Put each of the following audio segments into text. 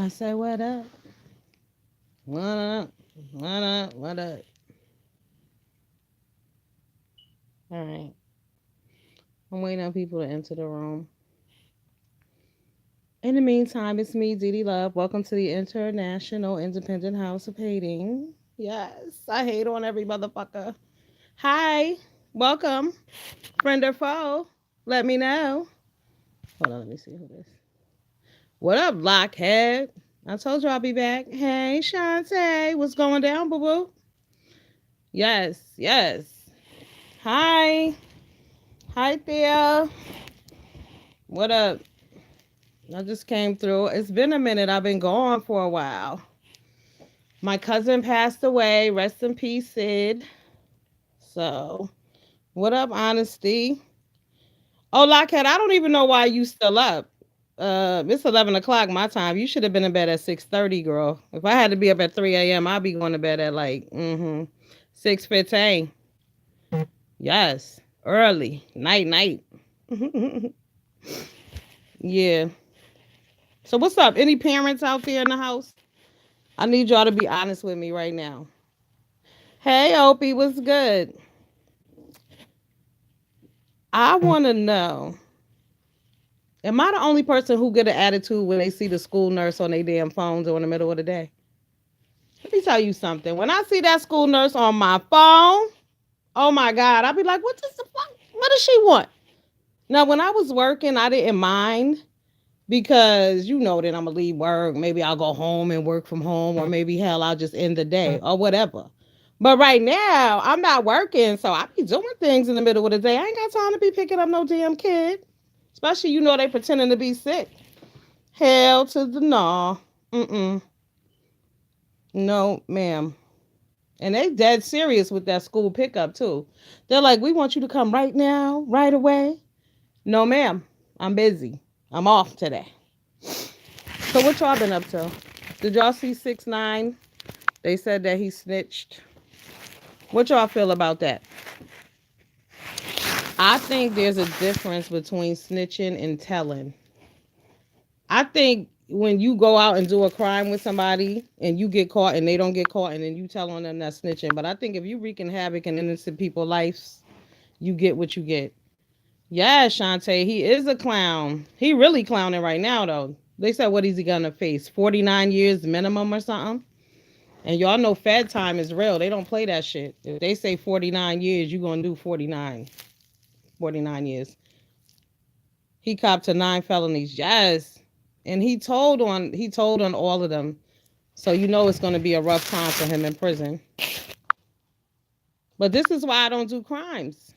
I say, what up? What up? What up? What up? All right. I'm waiting on people to enter the room. In the meantime, it's me, Didi Love. Welcome to the International Independent House of Hating. Yes, I hate on every motherfucker. Hi, welcome, friend or foe. Let me know. Hold on, let me see who this. What up, blockhead? I told you I'll be back. Hey, Shantae, what's going down, boo boo? Yes, yes. Hi, hi, Thea. What up? I just came through. It's been a minute. I've been gone for a while. My cousin passed away. Rest in peace, Sid. So, what up, honesty? Oh, Lockhead, I don't even know why you still up. It's 11 o'clock my time. You should have been in bed at 6:30, girl. If I had to be up at 3 a.m., I'd be going to bed at like 6:15. Yes, early, night, night. Yeah. So what's up? Any parents out there in the house? I need y'all to be honest with me right now. Hey, Opie, what's good? I want to know, am I the only person who get an attitude when they see the school nurse on their damn phones or in the middle of the day? Let me tell you something. When I see that school nurse on my phone, oh my God, I'll be like, what does the fuck? What does she want? Now, when I was working, I didn't mind because you know that I'm gonna leave work. Maybe I'll go home and work from home, or maybe hell, I'll just end the day or whatever. But right now, I'm not working, so I be doing things in the middle of the day. I ain't got time to be picking up no damn kid. Especially, they pretending to be sick. Hell to the no. Mm-mm. No, ma'am. And they dead serious with that school pickup too. They're like, we want you to come right now, right away. No, ma'am. I'm busy. I'm off today. So what y'all been up to? Did y'all see 6ix9ine? They said that he snitched. What y'all feel about that? I think there's a difference between snitching and telling. I think when you go out and do a crime with somebody and you get caught and they don't get caught and then you tell on them, that's snitching. But I think if you wreaking havoc in innocent people's lives, you get what you get. Yeah, Shantae, he is a clown. He really clowning right now though. They said what is he gonna face? 49 years minimum or something? And y'all know Fed time is real. They don't play that shit. If they say 49 years, you gonna do 49. 49 years. He copped to 9 felonies. Yes. And he told on all of them. So you know it's gonna be a rough time for him in prison. But this is why I don't do crimes.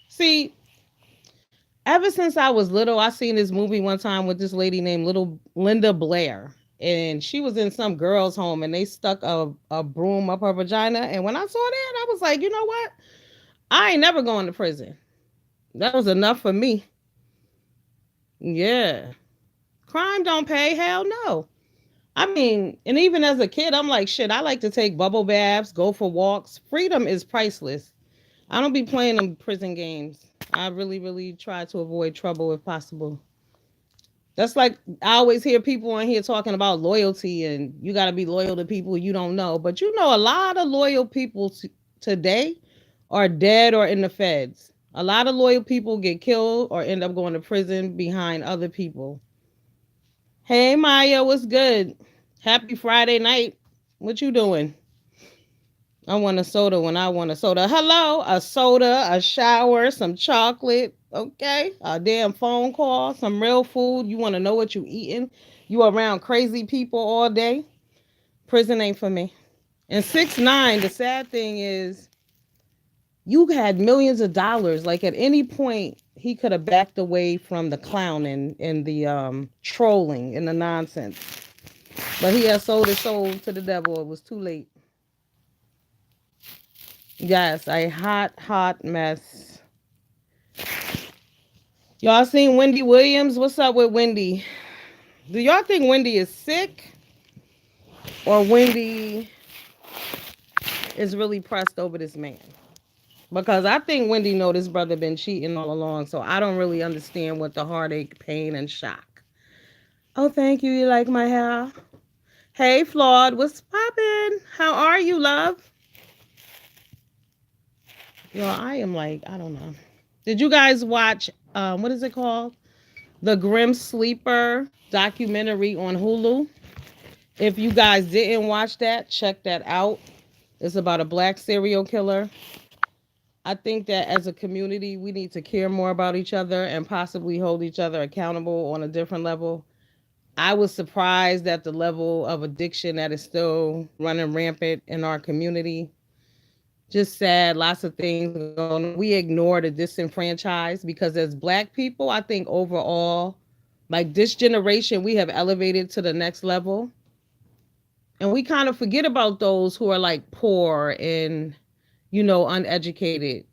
See, ever since I was little, I seen this movie one time with this lady named Little Linda Blair. And she was in some girl's home and they stuck a broom up her vagina. And when I saw that, I was like, you know what? I ain't never going to prison. That was enough for me. Yeah. Crime don't pay. Hell no. I mean, and even as a kid, I'm like, shit, I like to take bubble baths, go for walks. Freedom is priceless. I don't be playing them prison games. I really, really try to avoid trouble if possible. That's like I always hear people on here talking about loyalty and you got to be loyal to people you don't know. But you know, a lot of loyal people today are dead or in the feds. A lot of loyal people get killed or end up going to prison behind other people. Hey Maya, what's good? Happy Friday night. What you doing? I want a soda when I want a soda. Hello, a soda, a shower, some chocolate, okay? A damn phone call, some real food. You want to know what you eating? You around crazy people all day? Prison ain't for me. And 6ix9ine, the sad thing is you had millions of dollars. Like at any point, he could have backed away from the clowning and the trolling and the nonsense. But he had sold his soul to the devil. It was too late. Yes, a hot, hot mess. Y'all seen Wendy Williams? What's up with Wendy? Do y'all think Wendy is sick or Wendy is really pressed over this man? Because I think Wendy know this brother been cheating all along, so I don't really understand what the heartache, pain, and shock. Oh, thank you. You like my hair? Hey, Flawed, what's poppin'? How are you, love? Yo, I am like, I don't know. Did you guys watch, what is it called? The Grim Sleeper documentary on Hulu? If you guys didn't watch that, check that out. It's about a black serial killer. I think that as a community, we need to care more about each other and possibly hold each other accountable on a different level. I was surprised at the level of addiction that is still running rampant in our community. Just sad, lots of things going on. We ignore the disenfranchised because as black people, I think overall, like this generation, we have elevated to the next level. And we kind of forget about those who are like poor and, uneducated.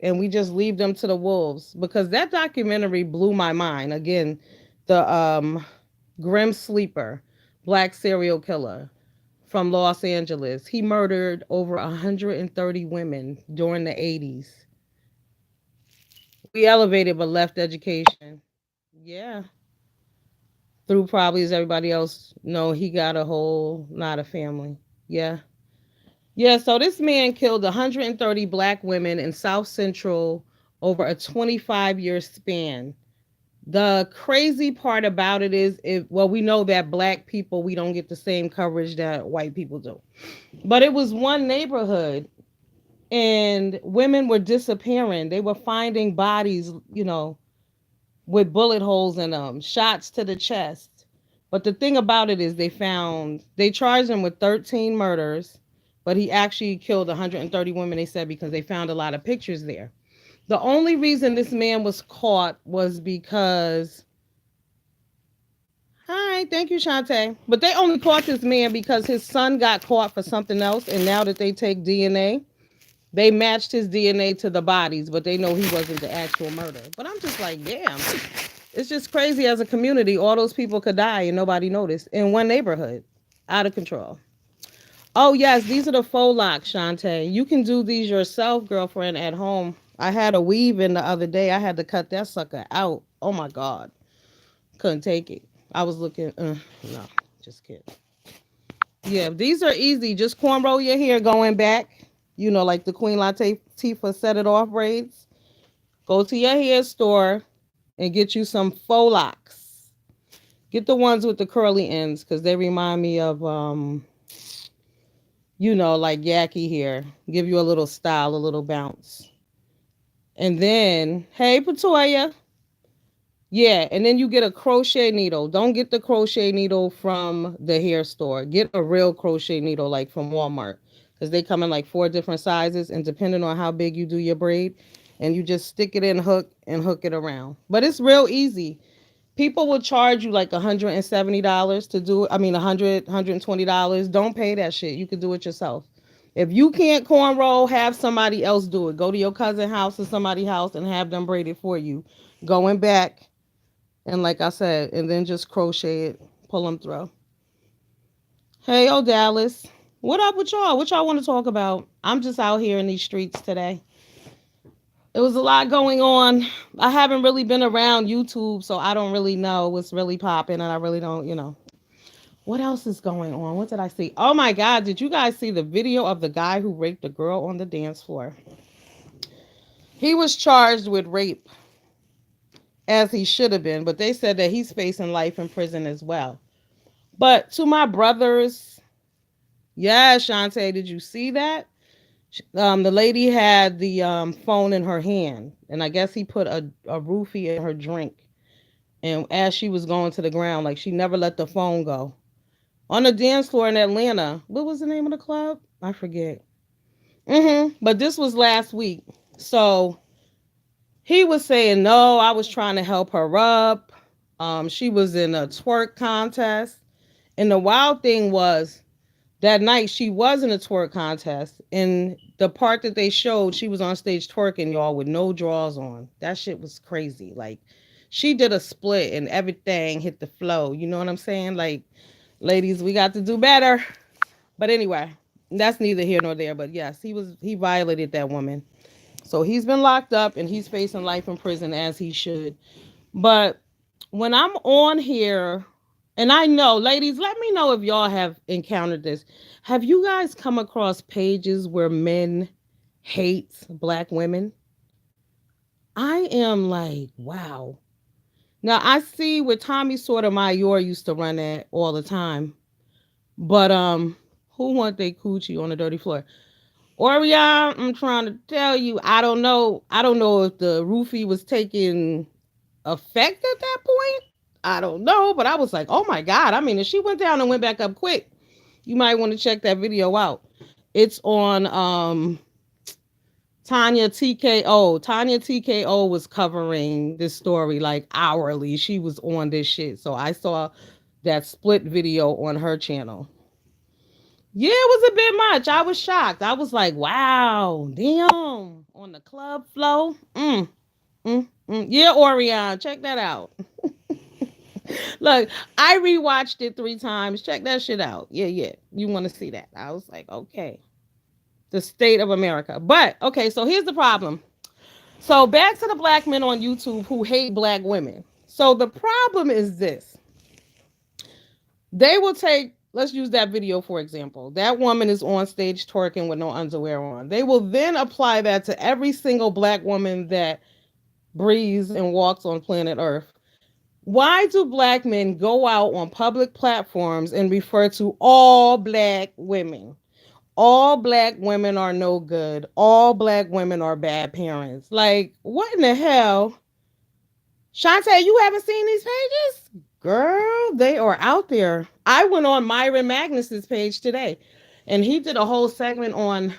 And we just leave them to the wolves because that documentary blew my mind. Again, the Grim Sleeper, black serial killer from Los Angeles. He murdered over 130 women during the 80s. We elevated but left education. Yeah. Through probably as everybody else know, he got a whole lot of family. Yeah. Yeah, so this man killed 130 black women in South Central over a 25-year span. The crazy part about it is, we know that black people, we don't get the same coverage that white people do. But it was one neighborhood and women were disappearing. They were finding bodies, with bullet holes in them, shots to the chest. But the thing about it is they charged him with 13 murders, but he actually killed 130 women, they said, because they found a lot of pictures there. The only reason this man was caught was because, hi, thank you, Shantae. But they only caught this man because his son got caught for something else. And now that they take DNA, they matched his DNA to the bodies, but they know he wasn't the actual murder. But I'm just like, damn, it's just crazy as a community. All those people could die and nobody noticed in one neighborhood. Out of control. Oh, yes, these are the faux locks, Shantae. You can do these yourself, girlfriend, at home. I had a weave in the other day. I had to cut that sucker out. Oh, my God. Couldn't take it. I was looking, no, just kidding. Yeah, these are easy. Just cornrow your hair going back, like the Queen Latifah set it off braids. Go to your hair store and get you some faux locks. Get the ones with the curly ends because they remind me of, like Yaki hair. Give you a little style, a little bounce. And then, hey, Patoya. Yeah, and then you get a crochet needle. Don't get the crochet needle from the hair store. Get a real crochet needle like from Walmart because they come in like 4 different sizes, and depending on how big you do your braid, and you just stick it in hook and hook it around. But it's real easy. People will charge you like $170 to do it. I mean, $120. Don't pay that shit. You can do it yourself. If you can't cornrow, have somebody else do it. Go to your cousin's house or somebody's house and have them braid it for you. Going back, and like I said, and then just crochet it, pull them through. Hey, oh Dallas, what up with y'all? What y'all want to talk about? I'm just out here in these streets today. It was a lot going on. I haven't really been around YouTube, so I don't really know what's really popping, and I really don't. What else is going on? What did I see? Oh my God, did you guys see the video of the guy who raped a girl on the dance floor? He was charged with rape, as he should have been, but they said that he's facing life in prison as well. But to my brothers, yeah, Shantae, did you see that? The lady had the phone in her hand, and I guess he put a roofie in her drink. And as she was going to the ground, like she never let the phone go. On the dance floor in Atlanta, what was the name of the club? I forget. But this was last week. So he was saying, no, I was trying to help her up. She was in a twerk contest. And the wild thing was, that night she was in a twerk contest. And the part that they showed, she was on stage twerking, y'all, with no drawers on. That shit was crazy. Like, she did a split and everything hit the flow. You know what I'm saying? Like, ladies, we got to do better. But anyway, that's neither here nor there. But yes, he violated that woman. So he's been locked up and he's facing life in prison, as he should. But when I'm on here And I know, ladies, let me know if y'all have encountered this. Have you guys come across pages where men hate black women? I am like, wow. Now I see where Tommy Sotomayor used to run at all the time. But who want their coochie on the dirty floor? Orion, I'm trying to tell you, I don't know. I don't know if the roofie was taking effect at that point. I don't know, but I was like, oh my God. I mean, if she went down and went back up quick, you might want to check that video out. It's on Tanya TKO. Tanya TKO was covering this story like hourly. She was on this shit. So I saw that split video on her channel. Yeah, it was a bit much. I was shocked. I was like, wow, damn. On the club flow. Yeah, Orion, check that out. Look, I rewatched it 3 times. Check that shit out. Yeah, yeah. You want to see that? I was like, okay. The state of America. But okay, so here's the problem. So back to the black men on YouTube who hate black women. So the problem is this. They will take, let's use that video for example. That woman is on stage twerking with no underwear on. They will then apply that to every single black woman that breathes and walks on planet Earth. Why do black men go out on public platforms and refer to all black women? All black women are no good. All black women are bad parents. Like, what in the hell? Shantae, you haven't seen these pages? Girl, they are out there. I went on Myron Magnus's page today, and he did a whole segment on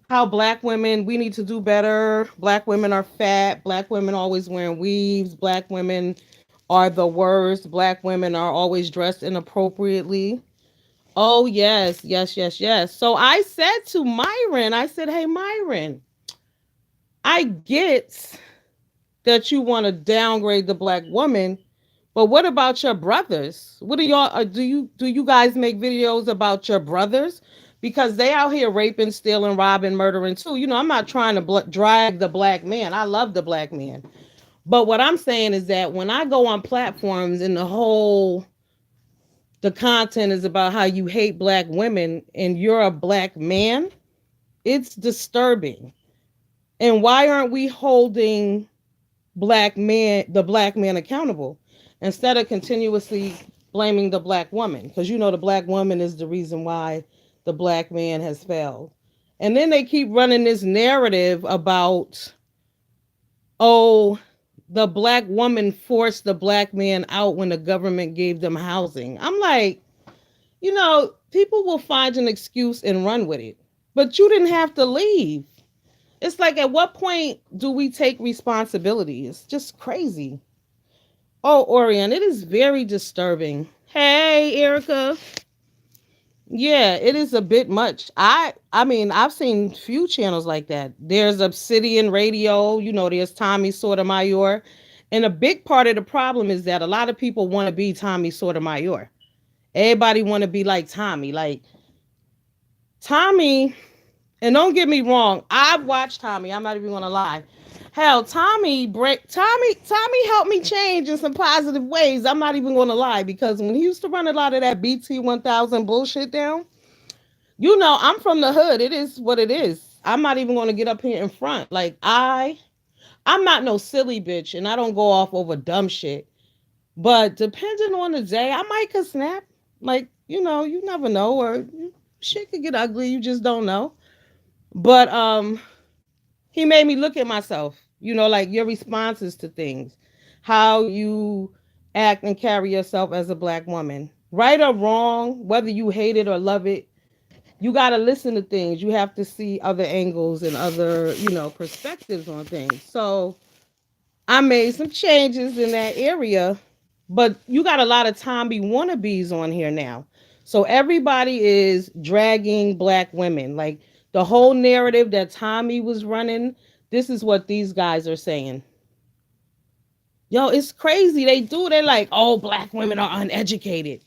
how black women, we need to do better. Black women are fat. Black women always wearing weaves. Black women are the worst. Black women are always dressed inappropriately. Oh, yes, yes, yes, yes. So I said to Myron, I said, hey, Myron, I get that you want to downgrade the black woman, but what about your brothers? What do y'all do you guys make videos about your brothers? Because they out here raping, stealing, robbing, murdering too. You know, I'm not trying to drag the black man. I love the black man. But what I'm saying is that when I go on platforms and the content is about how you hate black women and you're a black man, it's disturbing. And why aren't we holding the black man accountable instead of continuously blaming the black woman? Because you know the black woman is the reason why the black man has failed. And then they keep running this narrative about, oh, the black woman forced the black man out when the government gave them housing. I'm like, you know, people will find an excuse and run with it. But you didn't have to leave. It's like, at what point do we take responsibility? It's just crazy. Oh, Orion, it is very disturbing. Hey, Erica. Yeah, it is a bit much. I mean, I've seen few channels like that. There's Obsidian Radio, you know, there's Tommy Sotomayor. And a big part of the problem is that a lot of people want to be Tommy Sotomayor. Everybody want to be like Tommy. Like Tommy, and don't get me wrong, I've watched Tommy. I'm not even gonna lie. Hell, Tommy helped me change in some positive ways. I'm not even gonna lie, because when he used to run a lot of that BT 1000 bullshit down, you know, I'm from the hood. It is what it is. I'm not even gonna get up here in front. Like I'm not no silly bitch, and I don't go off over dumb shit. But depending on the day, I might could snap. Like, you know, you never know, or shit could get ugly. You just don't know. But he made me look at myself, you know, like your responses to things, how you act and carry yourself as a black woman, right or wrong, whether you hate it or love it. You got to listen to things. You have to see other angles and other, you know, perspectives on things. So I made some changes in that area, but you got a lot of Tommy wannabes on here now. So everybody is dragging black women. Like the whole narrative that Tommy was running, this is what these guys are saying. Yo, it's crazy. They're like, oh, black women are uneducated.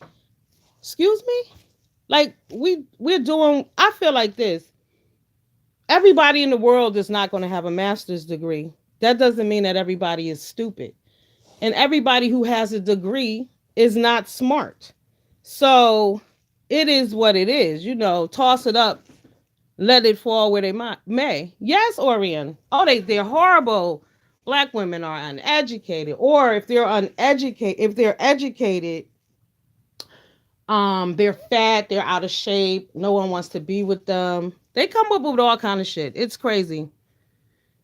Excuse me? Like I feel like this. Everybody in the world is not going to have a master's degree. That doesn't mean that everybody is stupid. And everybody who has a degree is not smart. So it is what it is. Toss it up, let it fall where they may. Yes, Orion. Oh, they're horrible. Black women are uneducated, or if they're educated, they're fat, they're out of shape, no one wants to be with them. They come up with all kind of shit. It's crazy.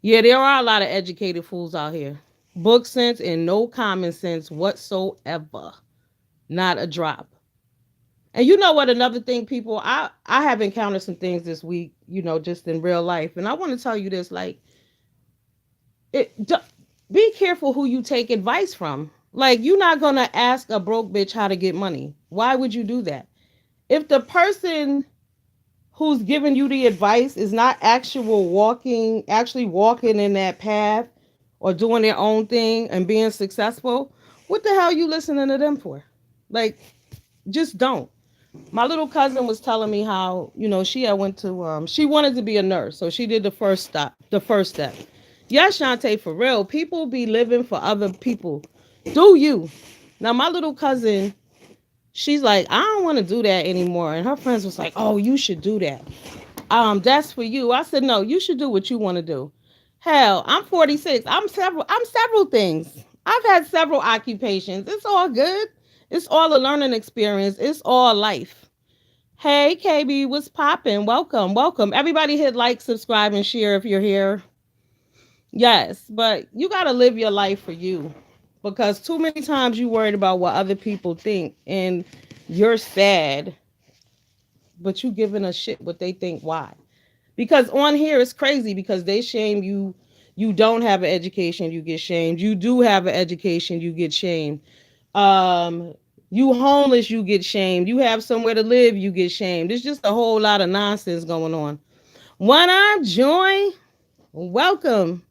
Yeah, there are a lot of educated fools out here. Book sense and no common sense whatsoever. Not a drop. And you know what? Another thing, people, I have encountered some things this week, just in real life, and I want to tell you this: like, be careful who you take advice from. Like, you're not gonna ask a broke bitch how to get money. Why would you do that? If the person who's giving you the advice is not actually walking in that path or doing their own thing and being successful, what the hell are you listening to them for? Like, just don't. My little cousin was telling me how, she had went to she wanted to be a nurse, so she did the first step. Yes, Shantae, for real, people be living for other people. Do you? Now my little cousin, she's like, I don't want to do that anymore, and her friends was like, oh, you should do that. That's for you. I said, no, you should do what you want to do. Hell, I'm 46. I'm several things. I've had several occupations. It's all good. It's all a learning experience. It's all life. Hey, KB, what's popping? Welcome, welcome. Everybody hit like, subscribe, and share if you're here. Yes, but you got to live your life for you, because too many times you worried about what other people think and you're sad, but you giving a shit what they think. Why? Because on here it's crazy, because they shame you. You don't have an education, you get shamed. You do have an education, you get shamed. Um, you homeless, you get shamed. You have somewhere to live, you get shamed. It's just a whole lot of nonsense going on. When I join, welcome.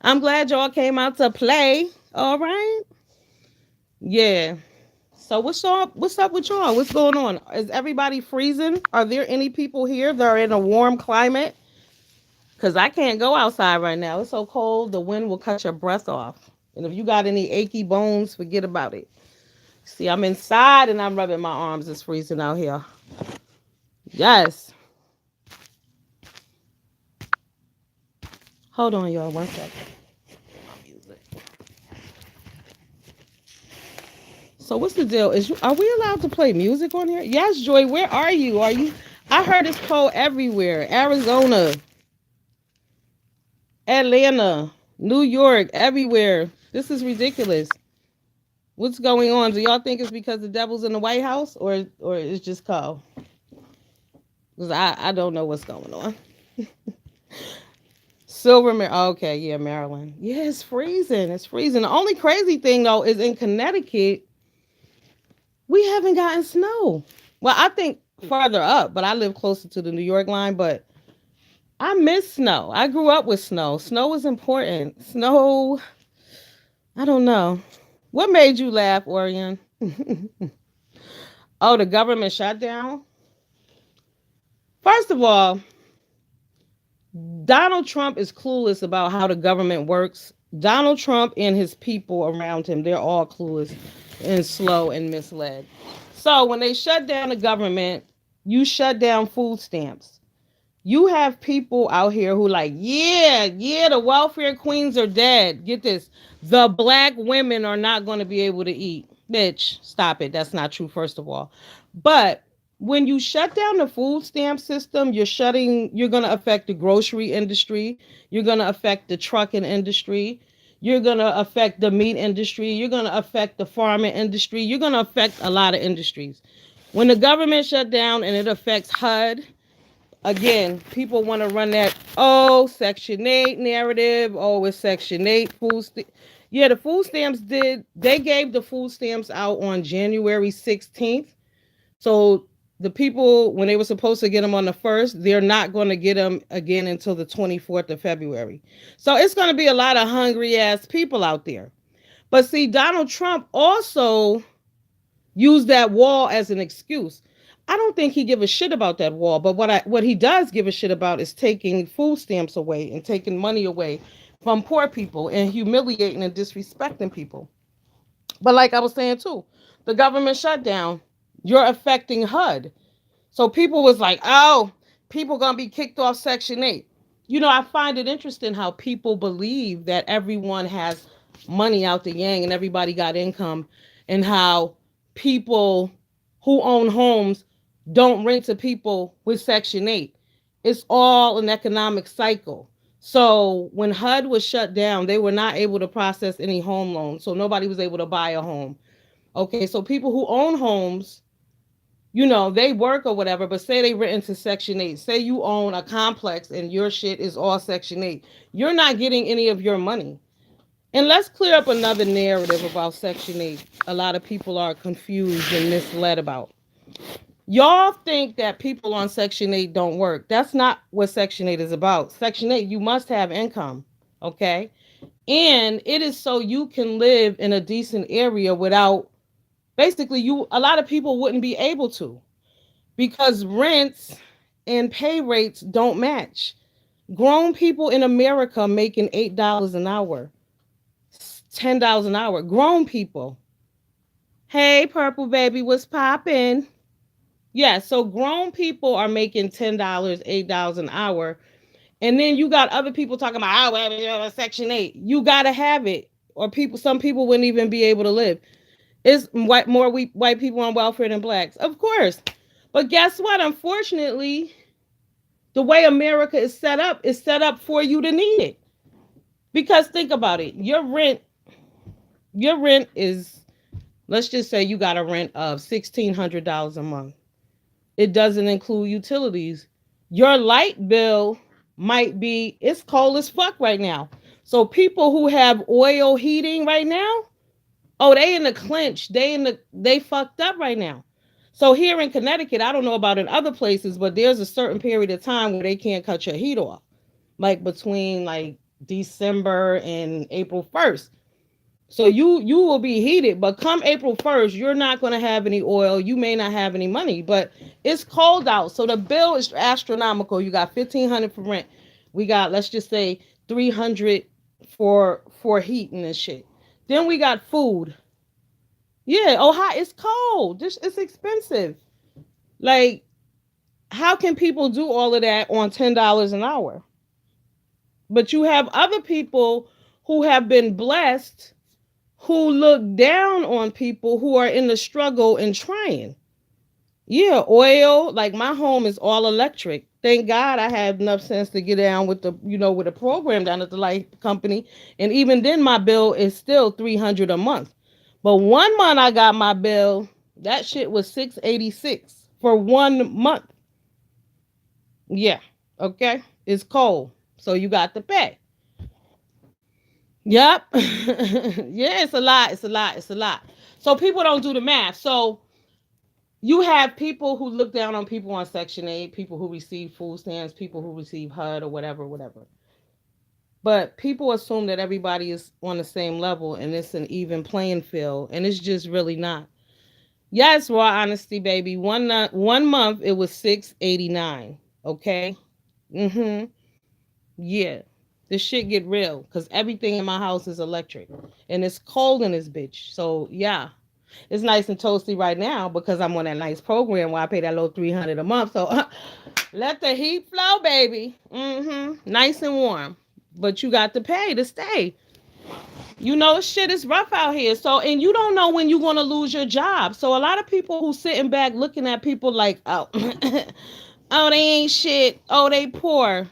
I'm glad y'all came out to play. All right. Yeah. So what's up with y'all? What's going on? Is everybody freezing? Are there any people here that are in a warm climate? Because I can't go outside right now. It's so cold, the wind will cut your breath off. And if you got any achy bones, forget about it. See, I'm inside and I'm rubbing my arms. It's freezing out here. Yes. Hold on, y'all. 1 second. So what's the deal? Are we allowed to play music on here? Yes, Joy. Where are you? I heard this poll everywhere. Arizona, Atlanta, New York, everywhere. This is ridiculous. What's going on? Do y'all think it's because the devil's in the White House, or it's just Cole? Because I don't know what's going on. Okay, yeah, Maryland. Yeah, it's freezing. It's freezing. The only crazy thing though is in Connecticut, we haven't gotten snow. Well, I think farther up, but I live closer to the New York line, but I miss snow. I grew up with snow. Snow is important. Snow, I don't know. What made you laugh, Orion? Oh, the government shutdown? First of all, Donald Trump is clueless about how the government works. Donald Trump and his people around him, they're all clueless and slow and misled. So when they shut down the government, you shut down food stamps. You have people out here who like, yeah, the welfare queens are dead. Get this. The black women are not going to be able to eat. Bitch, stop it. That's not true, first of all. But when you shut down the food stamp system, you're going to affect the grocery industry. You're going to affect the trucking industry. You're going to affect the meat industry. You're going to affect the farming industry. You're going to affect a lot of industries. When the government shut down and it affects HUD, again, people want to run that, Section 8 narrative. It's Section 8 Yeah, the food stamps they gave the food stamps out on January 16th. So the people, when they were supposed to get them on the 1st, they're not going to get them again until the 24th of February. So it's going to be a lot of hungry ass people out there. But see, Donald Trump also used that wall as an excuse. I don't think he give a shit about that wall, but what he does give a shit about is taking food stamps away and taking money away from poor people and humiliating and disrespecting people. But like I was saying too, the government shutdown, you're affecting HUD. So people was like, oh, people gonna be kicked off Section 8. You know, I find it interesting how people believe that everyone has money out the yang and everybody got income, and how people who own homes don't rent to people with Section 8. It's all an economic cycle. So when HUD was shut down, they were not able to process any home loans. So nobody was able to buy a home. Okay, so people who own homes, you know, they work or whatever, but say they rent into Section 8. Say you own a complex and your shit is all Section 8. You're not getting any of your money. And let's clear up another narrative about Section 8. A lot of people are confused and misled about. Y'all think that people on Section 8 don't work. That's not what Section 8 is about. Section 8, you must have income, okay? And it is so you can live in a decent area without, basically, a lot of people wouldn't be able to, because rents and pay rates don't match. Grown people in America making $8 an hour, $10 an hour. Grown people. Hey, purple baby, what's popping? Yeah, so grown people are making $10, $8 an hour. And then you got other people talking about, oh, Section 8. You got to have it, or some people wouldn't even be able to live. It's more white people on welfare than blacks, of course. But guess what? Unfortunately, the way America is set up for you to need it. Because think about it. Your rent is, let's just say you got a rent of $1,600 a month. It doesn't include utilities. Your light bill might be, it's cold as fuck right now. So people who have oil heating right now, oh, they in the clinch. They fucked up right now. So here in Connecticut, I don't know about in other places, but there's a certain period of time where they can't cut your heat off. Like between like December and April 1st. So you will be heated, but come April 1st, you're not going to have any oil. You may not have any money, but it's cold out. So the bill is astronomical. You got $1,500 for rent. We got, let's just say, $300 for heating and shit. Then we got food. Yeah, Ohio, it's cold. It's expensive. Like, how can people do all of that on $10 an hour? But you have other people who have been blessed, who look down on people who are in the struggle and trying. Yeah, oil, like my home is all electric. Thank God I had enough sense to get down with with a program down at the light company. And even then my bill is still $300 a month. But 1 month I got my bill, that shit was $686 for 1 month. Yeah, okay. It's cold. So you got to pay. Yep. Yeah, it's a lot. It's a lot. It's a lot. So people don't do the math. So you have people who look down on people on Section 8, people who receive food stamps, people who receive HUD or whatever, whatever. But people assume that everybody is on the same level and it's an even playing field, and it's just really not. Yes, raw honesty, baby. 1 month it was $689. Okay. Yeah. This shit get real because everything in my house is electric and it's cold in this bitch. So yeah, it's nice and toasty right now because I'm on that nice program where I pay that little $300 a month. So let the heat flow, baby. Nice and warm. But you got to pay to stay. You know, shit is rough out here. So, and you don't know when you're going to lose your job. So a lot of people who sitting back looking at people like, oh, oh, they ain't shit. Oh, they poor.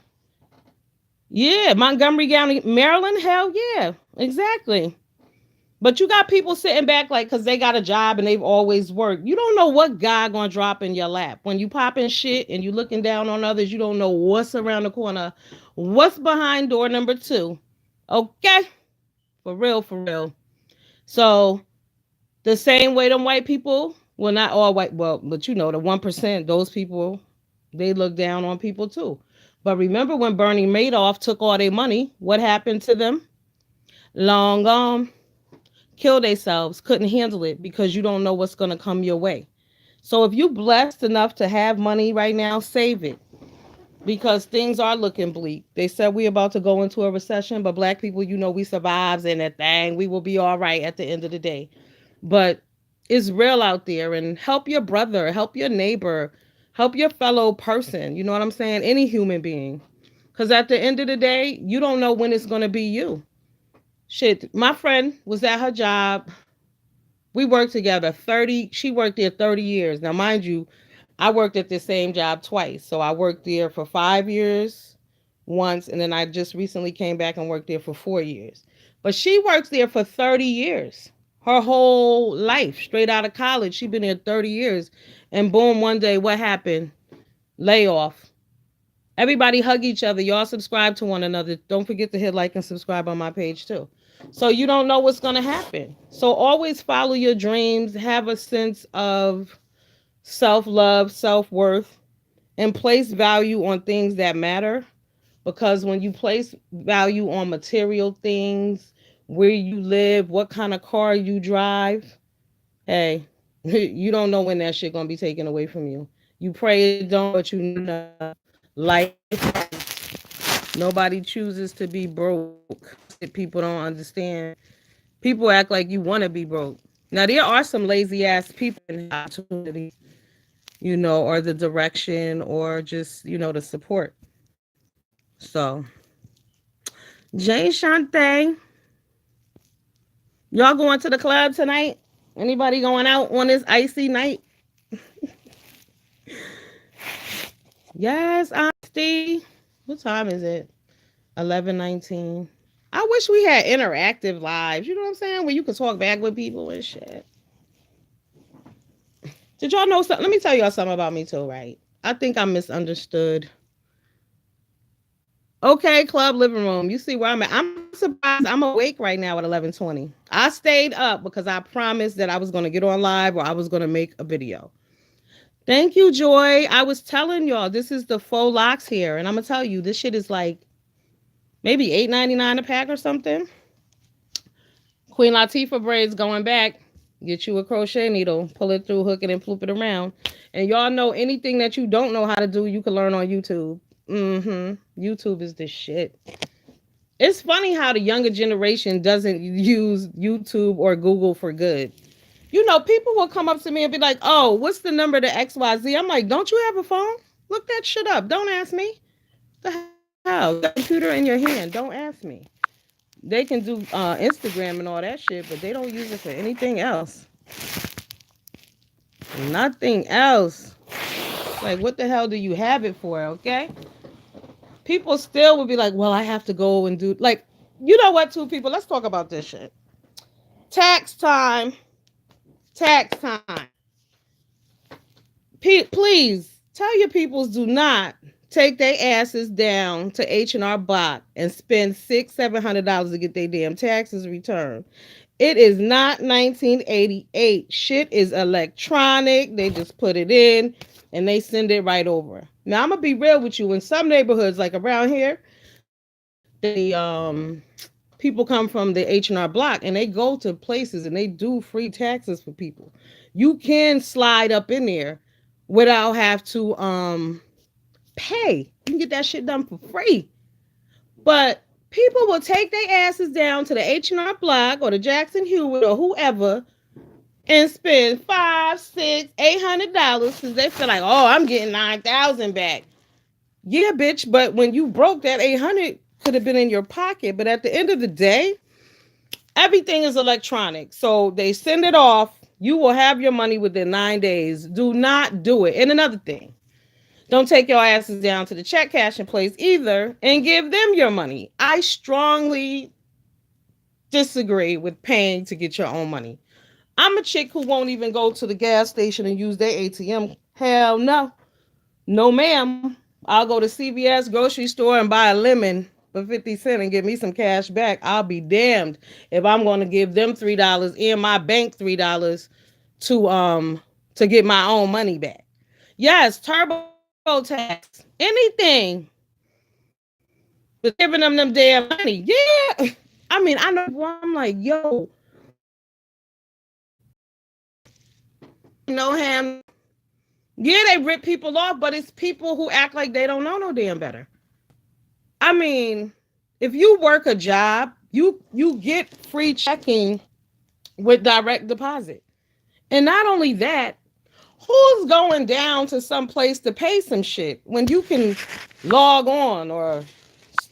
Yeah, Montgomery County, Maryland, hell yeah, exactly. But you got people sitting back like, because they got a job and they've always worked. You don't know what God gonna drop in your lap. When you popping shit and you looking down on others, you don't know what's around the corner, what's behind door number 2. Okay? For real, for real. So the same way them white people, well, not all white, well, but you know, the 1%, those people, they look down on people too. But remember when Bernie Madoff took all their money, what happened to them? Long gone. Killed themselves, couldn't handle it because you don't know what's going to come your way. So if you blessed enough to have money right now, save it because things are looking bleak. They said we're about to go into a recession, but black people, you know, we survives in that thing. We will be all right at the end of the day. but it's real out there. And help your brother, help your neighbor, help your fellow person. You know what I'm saying? Any human being. Because at the end of the day, you don't know when it's going to be you. Shit, my friend was at her job. We worked together 30, she worked there 30 years. Now, mind you, I worked at the same job twice. So I worked there for 5 years once, and then I just recently came back and worked there for 4 years. But she works there for 30 years. Her whole life, straight out of college. She's been there 30 years. And boom, one day, what happened? Layoff. Everybody hug each other. Y'all subscribe to one another. Don't forget to hit like and subscribe on my page too. So you don't know what's going to happen. So always follow your dreams. Have a sense of self-love, self-worth, and place value on things that matter. Because when you place value on material things, where you live, what kind of car you drive, hey, you don't know when that shit gonna be taken away from you. You pray it don't, but you know life. Nobody chooses to be broke. People don't understand. People act like you want to be broke. Now there are some lazy ass people in opportunity, or the direction, or just the support. So, Jay Shante, y'all going to the club tonight? Anybody going out on this icy night? Yes, Auntie. What time is it? 11:19. I wish we had interactive lives. You know what I'm saying? Where you could talk back with people and shit. Did y'all know something? Let me tell y'all something about me too, right? I think I'm misunderstood. Okay, club living room. You see where I'm at. I'm surprised I'm awake right now at 11:20. I stayed up because I promised that I was going to get on live or I was going to make a video. Thank you, Joy. I was telling y'all this is the faux locks here, and I'm gonna tell you this shit is like maybe $8.99 a pack or something. Queen Latifah braids going back. Get you a crochet needle, pull it through, hook it, and flip it around. And y'all know anything that you don't know how to do, you can learn on YouTube. YouTube is the shit. It's funny how the younger generation doesn't use YouTube or Google for good. People will come up to me and be like, oh, what's the number to XYZ? I'm like, don't you have a phone? Look that shit up. Don't ask me. The hell? The computer in your hand. Don't ask me. They can do Instagram and all that shit, but they don't use it for anything else. Nothing else. Like, what the hell do you have it for, okay? People still would be like, well, I have to go and do... Like, you know what, two people? Let's talk about this shit. Tax time. Tax time. Please, tell your peoples do not take their asses down to H&R Block and spend $600-$700 to get their damn taxes returned. It is not 1988. Shit is electronic. They just put it in and they send it right over. Now I'm gonna be real with you. In some neighborhoods, like around here, the people come from the H&R Block and they go to places and they do free taxes for people. You can slide up in there without have to pay. You can get that shit done for free. But people will take their asses down to the H&R Block or the Jackson Hewitt or whoever and spend $500, $600, $800 because they feel like, oh, I'm getting $9,000 back. Yeah, bitch, but when you broke, that $800 could have been in your pocket. But at the end of the day, everything is electronic. So they send it off. You will have your money within 9 days. Do not do it. And another thing, don't take your asses down to the check cashing place either and give them your money. I strongly disagree with paying to get your own money. I'm a chick who won't even go to the gas station and use their ATM. Hell no. No, ma'am. I'll go to CVS grocery store and buy a lemon for 50 cents and get me some cash back. I'll be damned if I'm going to give them $3 and my bank $3 to get my own money back. Yes, TurboTax, anything but giving them damn money. Yeah. I mean, I know I'm like, yo, no ham. Yeah, they rip people off, but it's people who act like they don't know no damn better. I mean, if you work a job, you get free checking with direct deposit. And not only that, who's going down to some place to pay some shit when you can log on or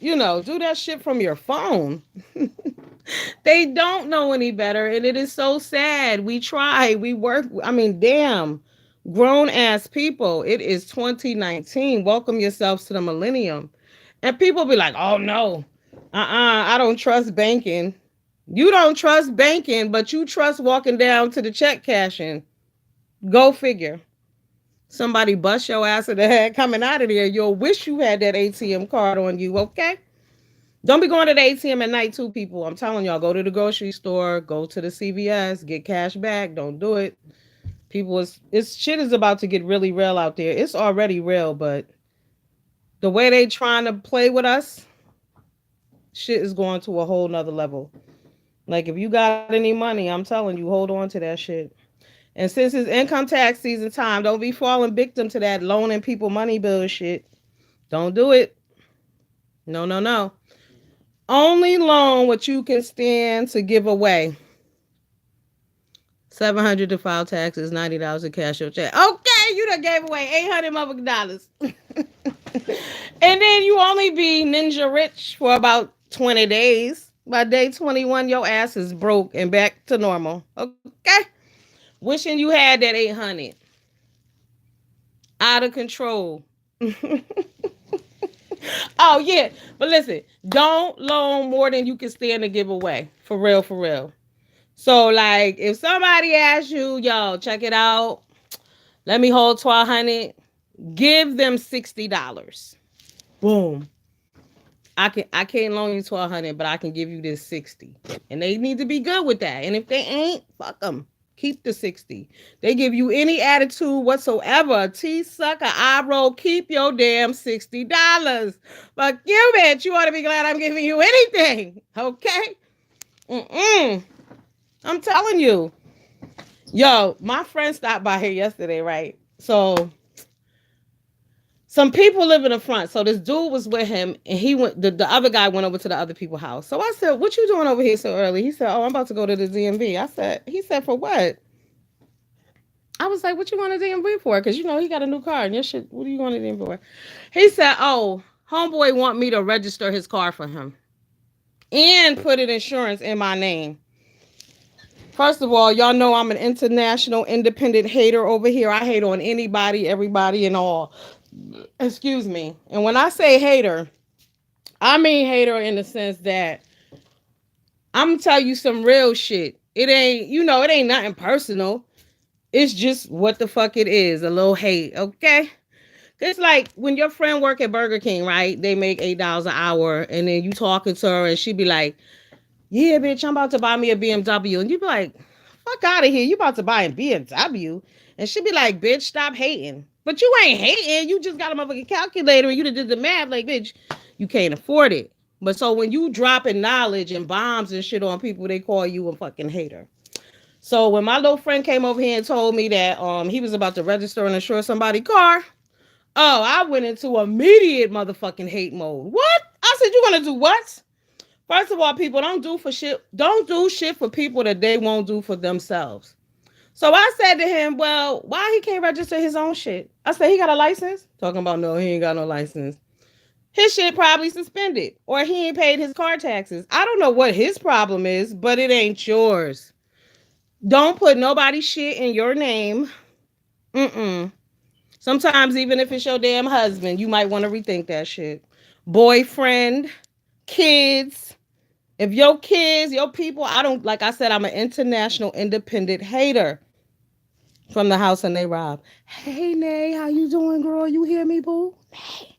do that shit from your phone? They don't know any better, and it is so sad. We try, we work. I mean, damn, grown ass people. It is 2019. Welcome yourselves to the millennium. And people be like, oh no, I don't trust banking. You don't trust banking, but you trust walking down to the check cashing. Go figure. Somebody bust your ass in the head coming out of there. You'll wish you had that ATM card on you, okay? Don't be going to the ATM at night too, people. I'm telling y'all, go to the grocery store, go to the CVS, get cash back. Don't do it. People, it's shit is about to get really real out there. It's already real, but the way they trying to play with us, shit is going to a whole nother level. Like if you got any money, I'm telling you, hold on to that shit. And since it's income tax season time, don't be falling victim to that loaning people money bullshit. Don't do it. No, no, no. Only loan what you can stand to give away. $700 to file taxes, $90 to cash your check. Okay, you done gave away $800 and then you only be ninja rich for about 20 days. By day 21, your ass is broke and back to normal. Okay? Wishing you had that 800. Out of control. Oh, yeah. But listen, don't loan more than you can stand to give away. For real, for real. So, like, if somebody asks you, yo, check it out, let me hold 1,200, give them $60. Boom. I can't loan you 1,200, but I can give you this 60. And they need to be good with that. And if they ain't, fuck them. Keep the 60. They give you any attitude whatsoever. T sucker, eye roll, keep your damn $60. Fuck you, bitch. You ought to be glad I'm giving you anything. Okay? I'm telling you. Yo, my friend stopped by here yesterday, right? So some people live in the front. So this dude was with him, and he went. The other guy went over to the other people's house. So I said, "What you doing over here so early?" He said, "Oh, I'm about to go to the DMV." He said, "For what?" I was like, "What you want to DMV for?" Because he got a new car, and your shit. What do you want to DMV for? He said, "Oh, homeboy want me to register his car for him and put an insurance in my name." First of all, y'all know I'm an international independent hater over here. I hate on anybody, everybody, and all. Excuse me. And when I say hater, I mean hater in the sense that I'm gonna tell you some real shit. It ain't nothing personal. It's just what the fuck it is. A little hate, okay? It's like when your friend work at Burger King, right? They make $8 an hour, and then you talking to her, and she be like, "Yeah, bitch, I'm about to buy me a BMW," and you be like, "Fuck out of here! You about to buy a BMW?" And she be like, "Bitch, stop hating." But you ain't hating. You just got a motherfucking calculator, and you did the math. Like, bitch, you can't afford it. But so when you dropping knowledge and bombs and shit on people, they call you a fucking hater. So when my little friend came over here and told me that he was about to register and insure somebody's car, oh, I went into immediate motherfucking hate mode. What? I said, "You gonna do what?" First of all, people don't do shit for people that they won't do for themselves. So I said to him, "Well, why he can't register his own shit?" I said, "He got a license?" Talking about, no, he ain't got no license. His shit probably suspended, or he ain't paid his car taxes. I don't know what his problem is, but it ain't yours. Don't put nobody's shit in your name. Sometimes even if it's your damn husband, you might want to rethink that shit. Boyfriend, kids. If your kids, your people, like I said, I'm an international independent hater from the house and they rob. Hey, Nay, how you doing, girl? You hear me, boo? Nay,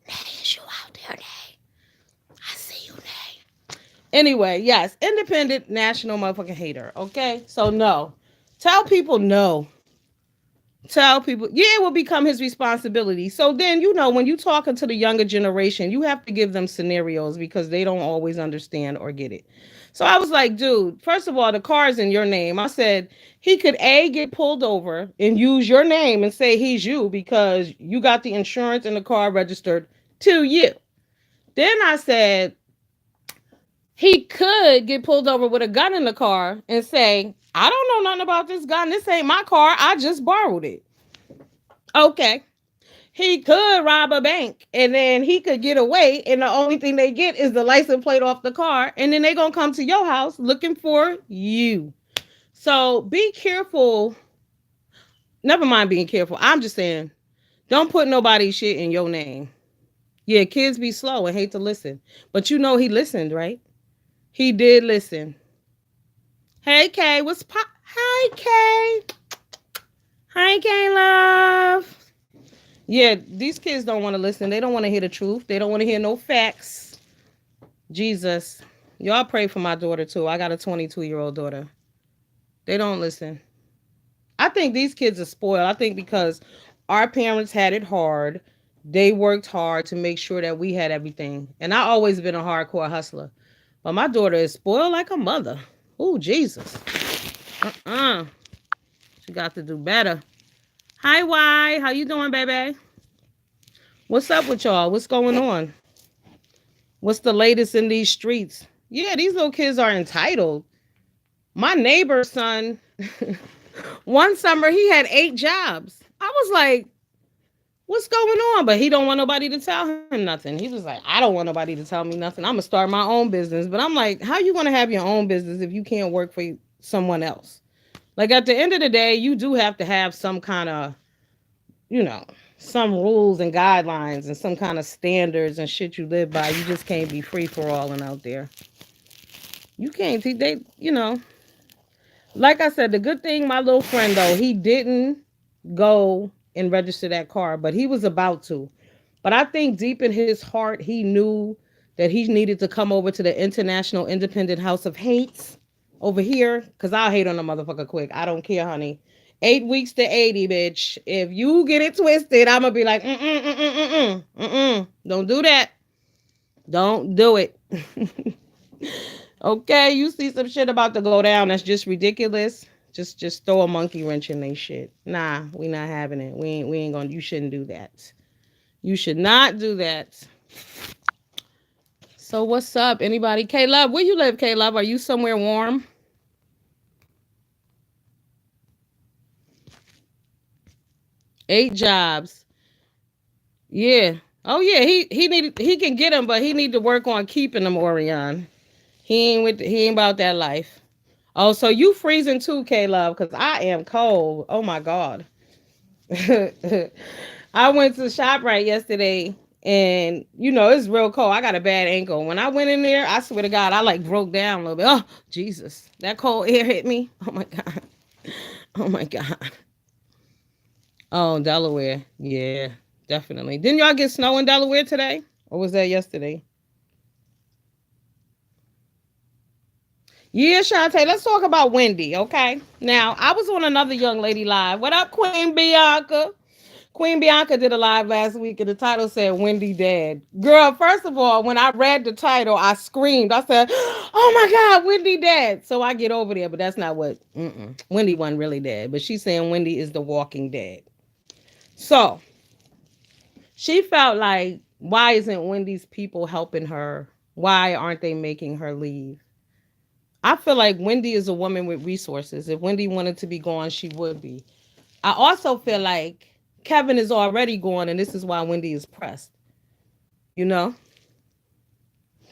is you out there, Nay? I see you, Nay. Anyway, yes, independent national motherfucking hater, okay? So, no. Tell people no. Tell people, yeah, it will become his responsibility. So then, when you talking to the younger generation, you have to give them scenarios because they don't always understand or get it. So I was like, dude, first of all, the car's in your name. I said he could get pulled over and use your name and say he's you because you got the insurance and the car registered to you. Then I said, He could get pulled over with a gun in the car and say, I don't know nothing about this gun. This ain't my car. I just borrowed it. Okay. He could rob a bank and then he could get away. And the only thing they get is the license plate off the car. And then they're going to come to your house looking for you. So be careful. Never mind being careful. I'm just saying, don't put nobody's shit in your name. Yeah, kids be slow and hate to listen. But you know he listened, right? He did listen. Hey, Kay, what's pop? Hi, Kay. Hi, Kay, love. Yeah, these kids don't want to listen. They don't want to hear the truth. They don't want to hear no facts. Jesus. Y'all pray for my daughter, too. I got a 22-year-old daughter. They don't listen. I think these kids are spoiled. I think because our parents had it hard, they worked hard to make sure that we had everything. And I always been a hardcore hustler. But my daughter is spoiled like a mother. Oh, Jesus. She got to do better. Hi, Y. How you doing, baby? What's up with y'all? What's going on? What's the latest in these streets? Yeah, these little kids are entitled. My neighbor's son, one summer, he had 8 jobs. I was like, what's going on? But he don't want nobody to tell him nothing. He was like, I don't want nobody to tell me nothing. I'm going to start my own business. But I'm like, how you going to have your own business if you can't work for someone else? Like, at the end of the day, you do have to have some kind of, some rules and guidelines and some kind of standards and shit you live by. You just can't be free for all and out there. You can't. Like I said, the good thing, my little friend, though, he didn't go and register that car, but he was about to. But I think deep in his heart, he knew that he needed to come over to the International Independent House of Hates over here, because I'll hate on a motherfucker quick. I don't care, honey. 8 weeks to 80, bitch. If you get it twisted, I'm going to be like, don't do that. Don't do it. Okay, you see some shit about to go down that's just ridiculous. Just throw a monkey wrench in they shit. Nah, we not having it. We ain't gonna. You shouldn't do that. You should not do that. So what's up? Anybody? K-Love, where you live, K-Love? Are you somewhere warm? Eight jobs. Yeah. Oh yeah. He can get them, but he need to work on keeping them. Orion. He ain't about that life. Oh, so you freezing too, K-Love? Because I am cold. Oh my God. I went to ShopRite yesterday, and it's real cold. I got a bad ankle. When I went in there, I swear to God, I like broke down a little bit. Oh Jesus, that cold air hit me. Oh my God. Oh my God. Oh, Delaware. Yeah, definitely. Didn't y'all get snow in Delaware today, or was that yesterday? Yeah, Shantae, let's talk about Wendy, okay? Now, I was on another young lady live. What up, Queen Bianca? Queen Bianca did a live last week, and the title said Wendy dead. Girl, first of all, when I read the title, I screamed. I said, oh my God, Wendy dead. So I get over there, but that's not what, Wendy wasn't really dead. But she's saying Wendy is the walking dead. So she felt like, why isn't Wendy's people helping her? Why aren't they making her leave? I feel like Wendy is a woman with resources. If Wendy wanted to be gone, she would be. I also feel like Kevin is already gone, and this is why Wendy is pressed. You know?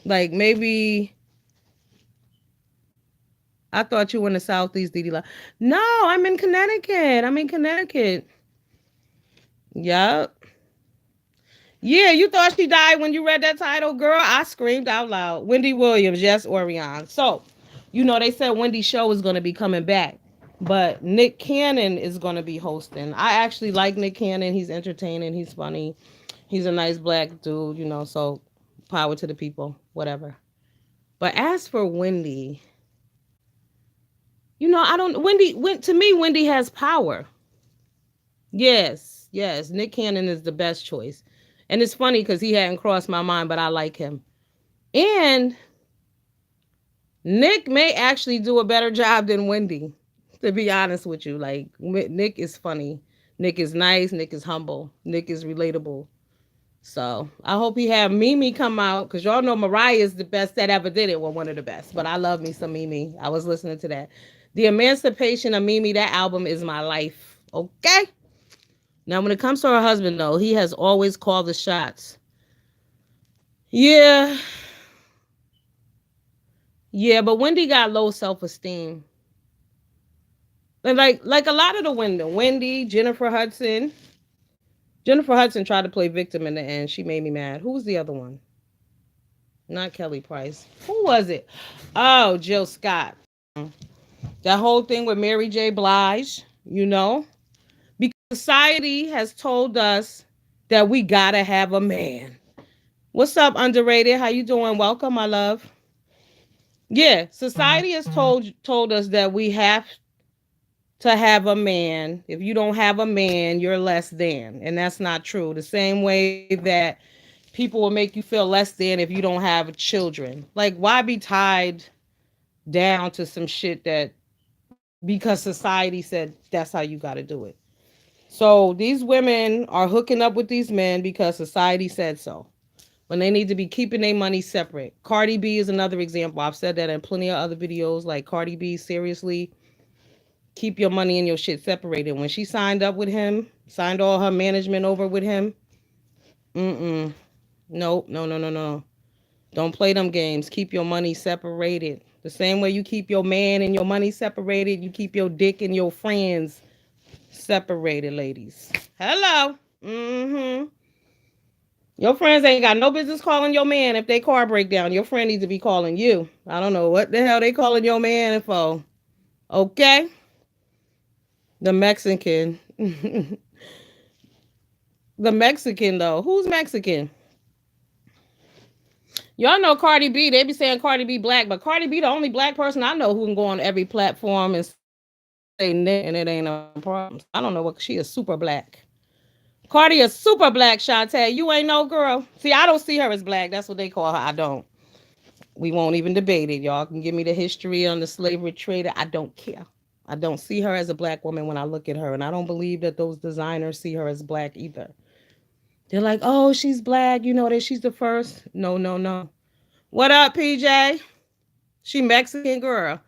Like, maybe I thought you were in the Southeast, Didi. No, I'm in Connecticut. Yup. Yeah, you thought she died when you read that title? Girl, I screamed out loud. Wendy Williams, yes, Orion. So, they said Wendy's show is going to be coming back. But Nick Cannon is going to be hosting. I actually like Nick Cannon. He's entertaining. He's funny. He's a nice black dude, so power to the people, whatever. But as for Wendy, to me, Wendy has power. Yes. Nick Cannon is the best choice. And it's funny because he hadn't crossed my mind, but I like him. And Nick may actually do a better job than Wendy, to be honest with you. Like, Nick is funny. Nick is nice. Nick is humble. Nick is relatable. So I hope he have Mimi come out because y'all know Mariah is the best that ever did it. Well, one of the best. But I love me some Mimi. I was listening to that. The Emancipation of Mimi, that album is my life. Okay. Now, when it comes to her husband, though, he has always called the shots. Yeah. Yeah, but Wendy got low self-esteem. And like a lot of the Wendy, Jennifer Hudson. Jennifer Hudson tried to play victim in the end. She made me mad. Who was the other one? Not Kelly Price. Who was it? Oh, Jill Scott. That whole thing with Mary J. Blige, because society has told us that we gotta have a man. What's up, underrated? How you doing? Welcome, my love. Yeah, society has told us that we have to have a man. If you don't have a man, you're less than. And that's not true. The same way that people will make you feel less than if you don't have children. Like, why be tied down to some shit that because society said that's how you got to do it? So these women are hooking up with these men because society said so. When they need to be keeping their money separate. Cardi B is another example. I've said that in plenty of other videos. Like, Cardi B, seriously, keep your money and your shit separated. When she signed up with him, signed all her management over with him, nope, no. Don't play them games. Keep your money separated. The same way you keep your man and your money separated, you keep your dick and your friends separated, ladies. Hello. Your friends ain't got no business calling your man if they car break down. Your friend needs to be calling you. I don't know what the hell they calling your man for. Okay? The Mexican. The Mexican, though. Who's Mexican? Y'all know Cardi B. They be saying Cardi B black, but Cardi B the only black person I know who can go on every platform and say nigga and it ain't a problem. I don't know what she is super black. Cardi is super black, Shantae. You ain't no girl. See, I don't see her as black. That's what they call her. I don't. We won't even debate it. Y'all can give me the history on the slavery trader. I don't care. I don't see her as a black woman when I look at her. And I don't believe that those designers see her as black either. They're like, oh, she's black. You know that she's the first. No. What up, PJ? She Mexican girl.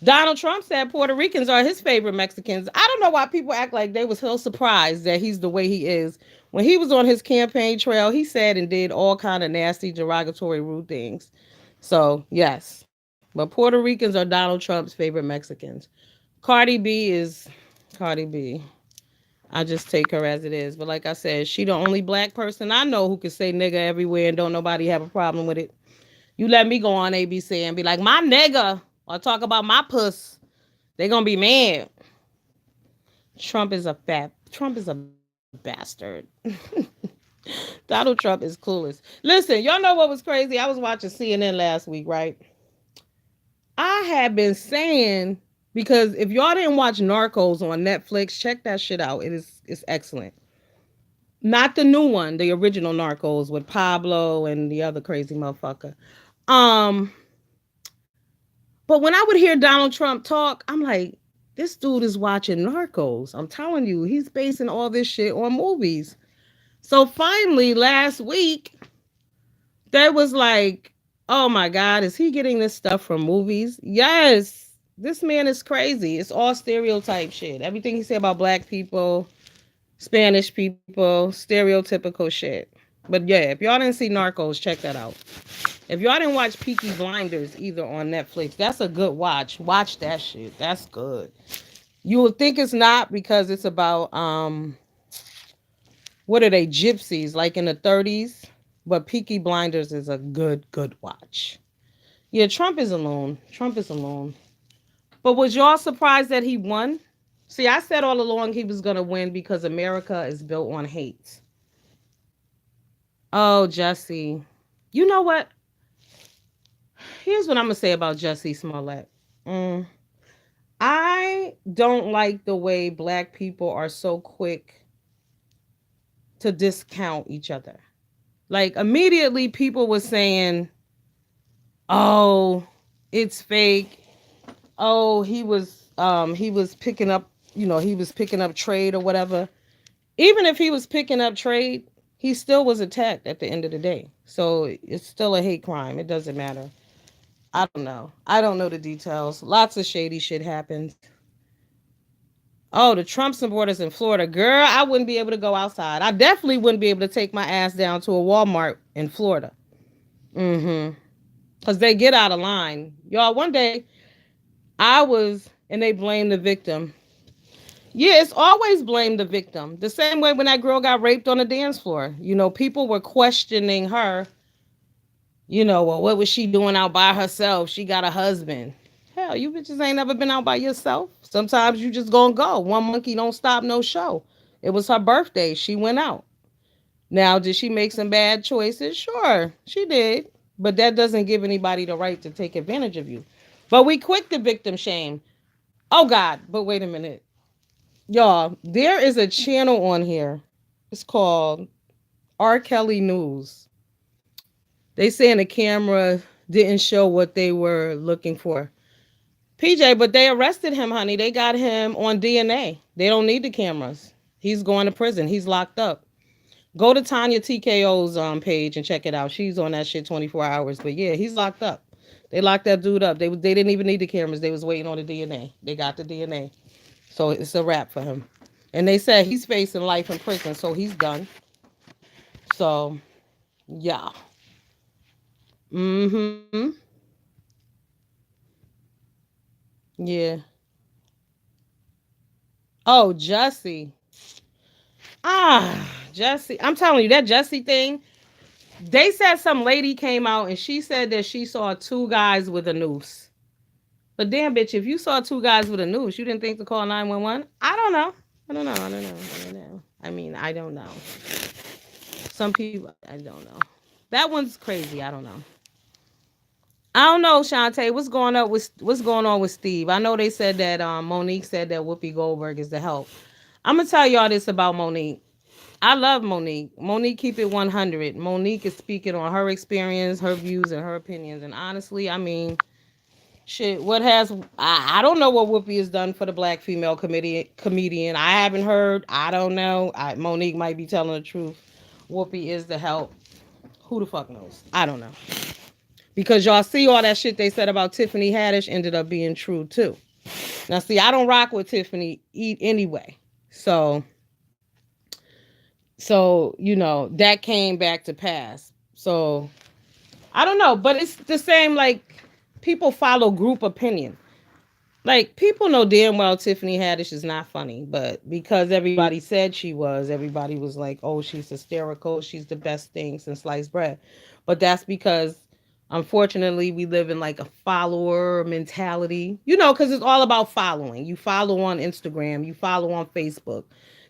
Donald Trump said Puerto Ricans are his favorite Mexicans. I don't know why people act like they was so surprised that he's the way he is. When he was on his campaign trail, he said and did all kind of nasty, derogatory, rude things. So, yes. But Puerto Ricans are Donald Trump's favorite Mexicans. Cardi B is Cardi B. I just take her as it is. But like I said, she the only black person I know who can say nigga everywhere and don't nobody have a problem with it. You let me go on ABC and be like, my nigga, or talk about my puss. They gonna be mad. Trump is a bastard. Donald Trump is clueless. Listen, y'all know what was crazy? I was watching CNN last week, right? I had been saying, because if y'all didn't watch Narcos on Netflix, check that shit out. It's excellent. Not the new one, the original Narcos with Pablo and the other crazy motherfucker. Um, but when I would hear Donald Trump talk, I'm like, this dude is watching Narcos. I'm telling you, he's basing all this shit on movies. So finally, last week, there was like, oh my God, is he getting this stuff from movies? Yes. This man is crazy. It's all stereotype shit. Everything he said about black people, Spanish people, stereotypical shit. But yeah, if y'all didn't see Narcos, check that out. If y'all didn't watch Peaky Blinders either on Netflix, that's a good watch. Watch that shit. That's good. You would think it's not because it's about what are they, gypsies, like in the 30s? But Peaky Blinders is a good watch. Yeah, Trump is alone. But was y'all surprised that he won? See, I said all along he was going to win because America is built on hate. Oh, Jesse. You know what? Here's what I'm going to say about Jesse Smollett. I don't like the way black people are so quick to discount each other. Like, immediately people were saying, oh, it's fake. Oh, he was picking up, he was picking up trade or whatever. Even if he was picking up trade, he still was attacked at the end of the day. So it's still a hate crime. It doesn't matter. I don't know. I don't know the details. Lots of shady shit happens. Oh, the Trump supporters in Florida. Girl, I wouldn't be able to go outside. I definitely wouldn't be able to take my ass down to a Walmart in Florida. Mm-hmm. Because they get out of line. Y'all, one day I was, and they blame the victim. Yeah, it's always blame the victim. The same way when that girl got raped on the dance floor. People were questioning her. Well, what was she doing out by herself? She got a husband. Hell, you bitches ain't never been out by yourself. Sometimes you just gonna go. One monkey don't stop no show. It was her birthday. She went out. Now, did she make some bad choices? Sure, she did. But that doesn't give anybody the right to take advantage of you. But we quick to victim shame. Oh God, but wait a minute. Y'all, there is a channel on here. It's called R. Kelly News. They saying the camera didn't show what they were looking for. PJ, but they arrested him, honey. They got him on DNA. They don't need the cameras. He's going to prison. He's locked up. Go to Tanya TKO's page and check it out. She's on that shit 24 hours. But yeah, he's locked up. They locked that dude up. They didn't even need the cameras. They was waiting on the DNA. They got the DNA. So it's a wrap for him. And they said he's facing life in prison, so he's done. So, yeah. Mm-hmm. Yeah. Oh, Jussie. Jussie. I'm telling you, that Jussie thing, they said some lady came out and she said that she saw two guys with a noose. But damn, bitch, if you saw two guys with a noose, you didn't think to call 911? I don't know. I don't know. I don't know. I don't know. I mean, I don't know. Some people, I don't know. That one's crazy. I don't know. I don't know, Shantae. What's going on with Steve? I know they said that Monique said that Whoopi Goldberg is the help. I'm gonna tell y'all this about Monique. I love Monique. Monique keep it 100. Monique is speaking on her experience, her views, and her opinions. And honestly, I mean, shit. I don't know what Whoopi has done for the black female comedian. I haven't heard. I don't know. Monique might be telling the truth. Whoopi is the help. Who the fuck knows? I don't know. Because y'all see all that shit they said about Tiffany Haddish ended up being true too. Now see, I don't rock with Tiffany anyway. So that came back to pass. So I don't know, but it's the same, like, people follow group opinion. Like, people know damn well Tiffany Haddish is not funny, but because everybody said she was, everybody was like, oh, she's hysterical. She's the best thing since sliced bread. But that's because, unfortunately, we live in like a follower mentality, because it's all about following. You follow on Instagram, you follow on Facebook,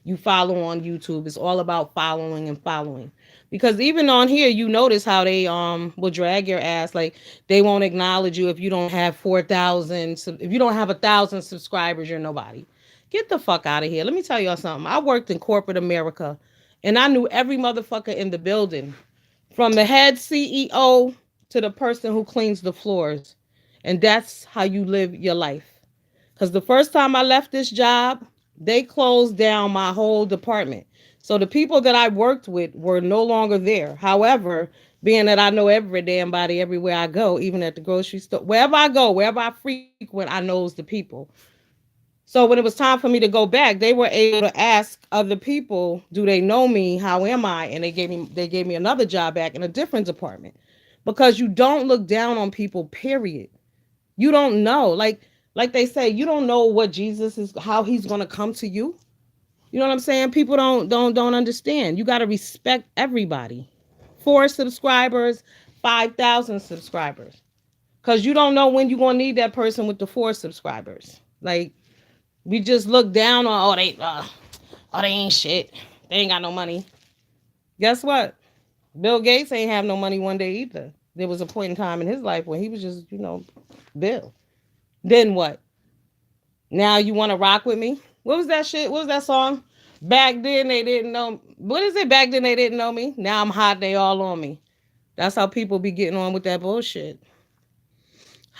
you follow on YouTube. It's all about following and following. Because even on here, you notice how they will drag your ass. Like, they won't acknowledge you if you don't have 4,000. If you don't have 1,000 subscribers, you're nobody. Get the fuck out of here. Let me tell y'all something. I worked in corporate America, and I knew every motherfucker in the building, from the head CEO to the person who cleans the floors. And that's how you live your life. Because the first time I left this job, they closed down my whole department. So the people that I worked with were no longer there. However, being that I know every damn body everywhere I go, even at the grocery store, wherever I go, wherever I frequent, I knows the people. So when it was time for me to go back, they were able to ask other people, do they know me? How am I? And they gave me another job back in a different department. Because you don't look down on people, period. You don't know. Like they say, you don't know what Jesus is, how he's going to come to you. You know what I'm saying? People don't understand. You got to respect everybody. 4 subscribers, 5,000 subscribers. Because you don't know when you're going to need that person with the 4 subscribers. Like, we just look down on, they ain't shit. They ain't got no money. Guess what? Bill Gates ain't have no money one day either. There was a point in time in his life when he was just, Bill. Then what? Now you want to rock with me? What was that shit? What was that song? Back then they didn't know. What is it? Back then they didn't know me. Now I'm hot. They all on me. That's how people be getting on with that bullshit.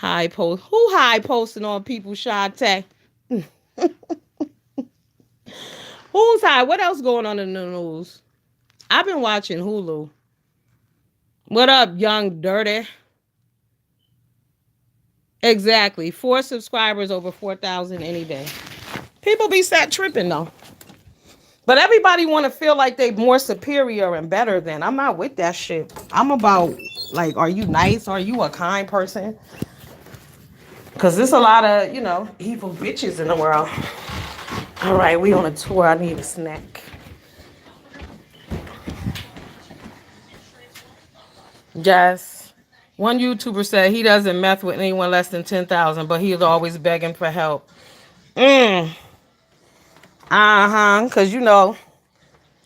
Who high posting on people, Shantae? Who Who's high? What else going on in the news? I've been watching Hulu. What up, young dirty? Exactly. 4 subscribers over 4,000 any day. People be sat tripping though. But everybody want to feel like they more superior and better than. I'm not with that shit. I'm about like, are you nice? Are you a kind person? Because there's a lot of, evil bitches in the world. All right, we on a tour. I need a snack. Yes. One YouTuber said he doesn't mess with anyone less than 10,000, but he's always begging for help. Because,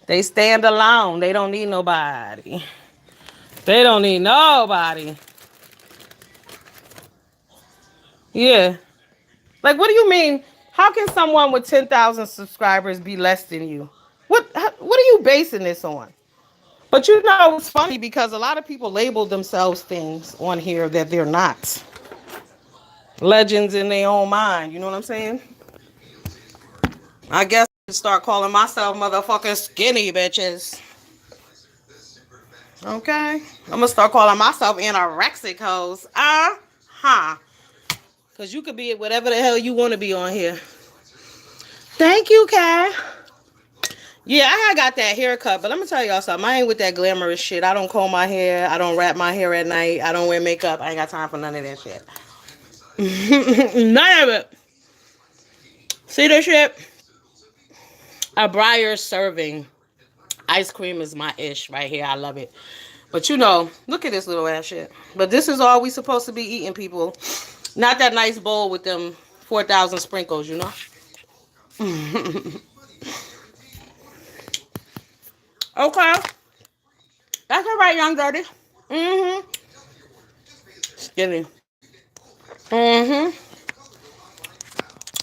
they stand alone. They don't need nobody. They don't need nobody. Yeah. Like, what do you mean? How can someone with 10,000 subscribers be less than you? What are you basing this on? But it's funny because a lot of people label themselves things on here that they're not. Legends in their own mind. You know what I'm saying? I guess I start calling myself motherfucking skinny bitches. Okay? I'm going to start calling myself anorexic hoes. Because you could be whatever the hell you want to be on here. Thank you, Kai. Yeah, I got that haircut, but let me tell y'all something. I ain't with that glamorous shit. I don't comb my hair. I don't wrap my hair at night. I don't wear makeup. I ain't got time for none of that shit. None of it. See this shit? A Briar serving. Ice cream is my ish right here. I love it. But look at this little ass shit. But this is all we supposed to be eating, people. Not that nice bowl with them 4,000 sprinkles, Okay. That's all right, young dirty. Skinny.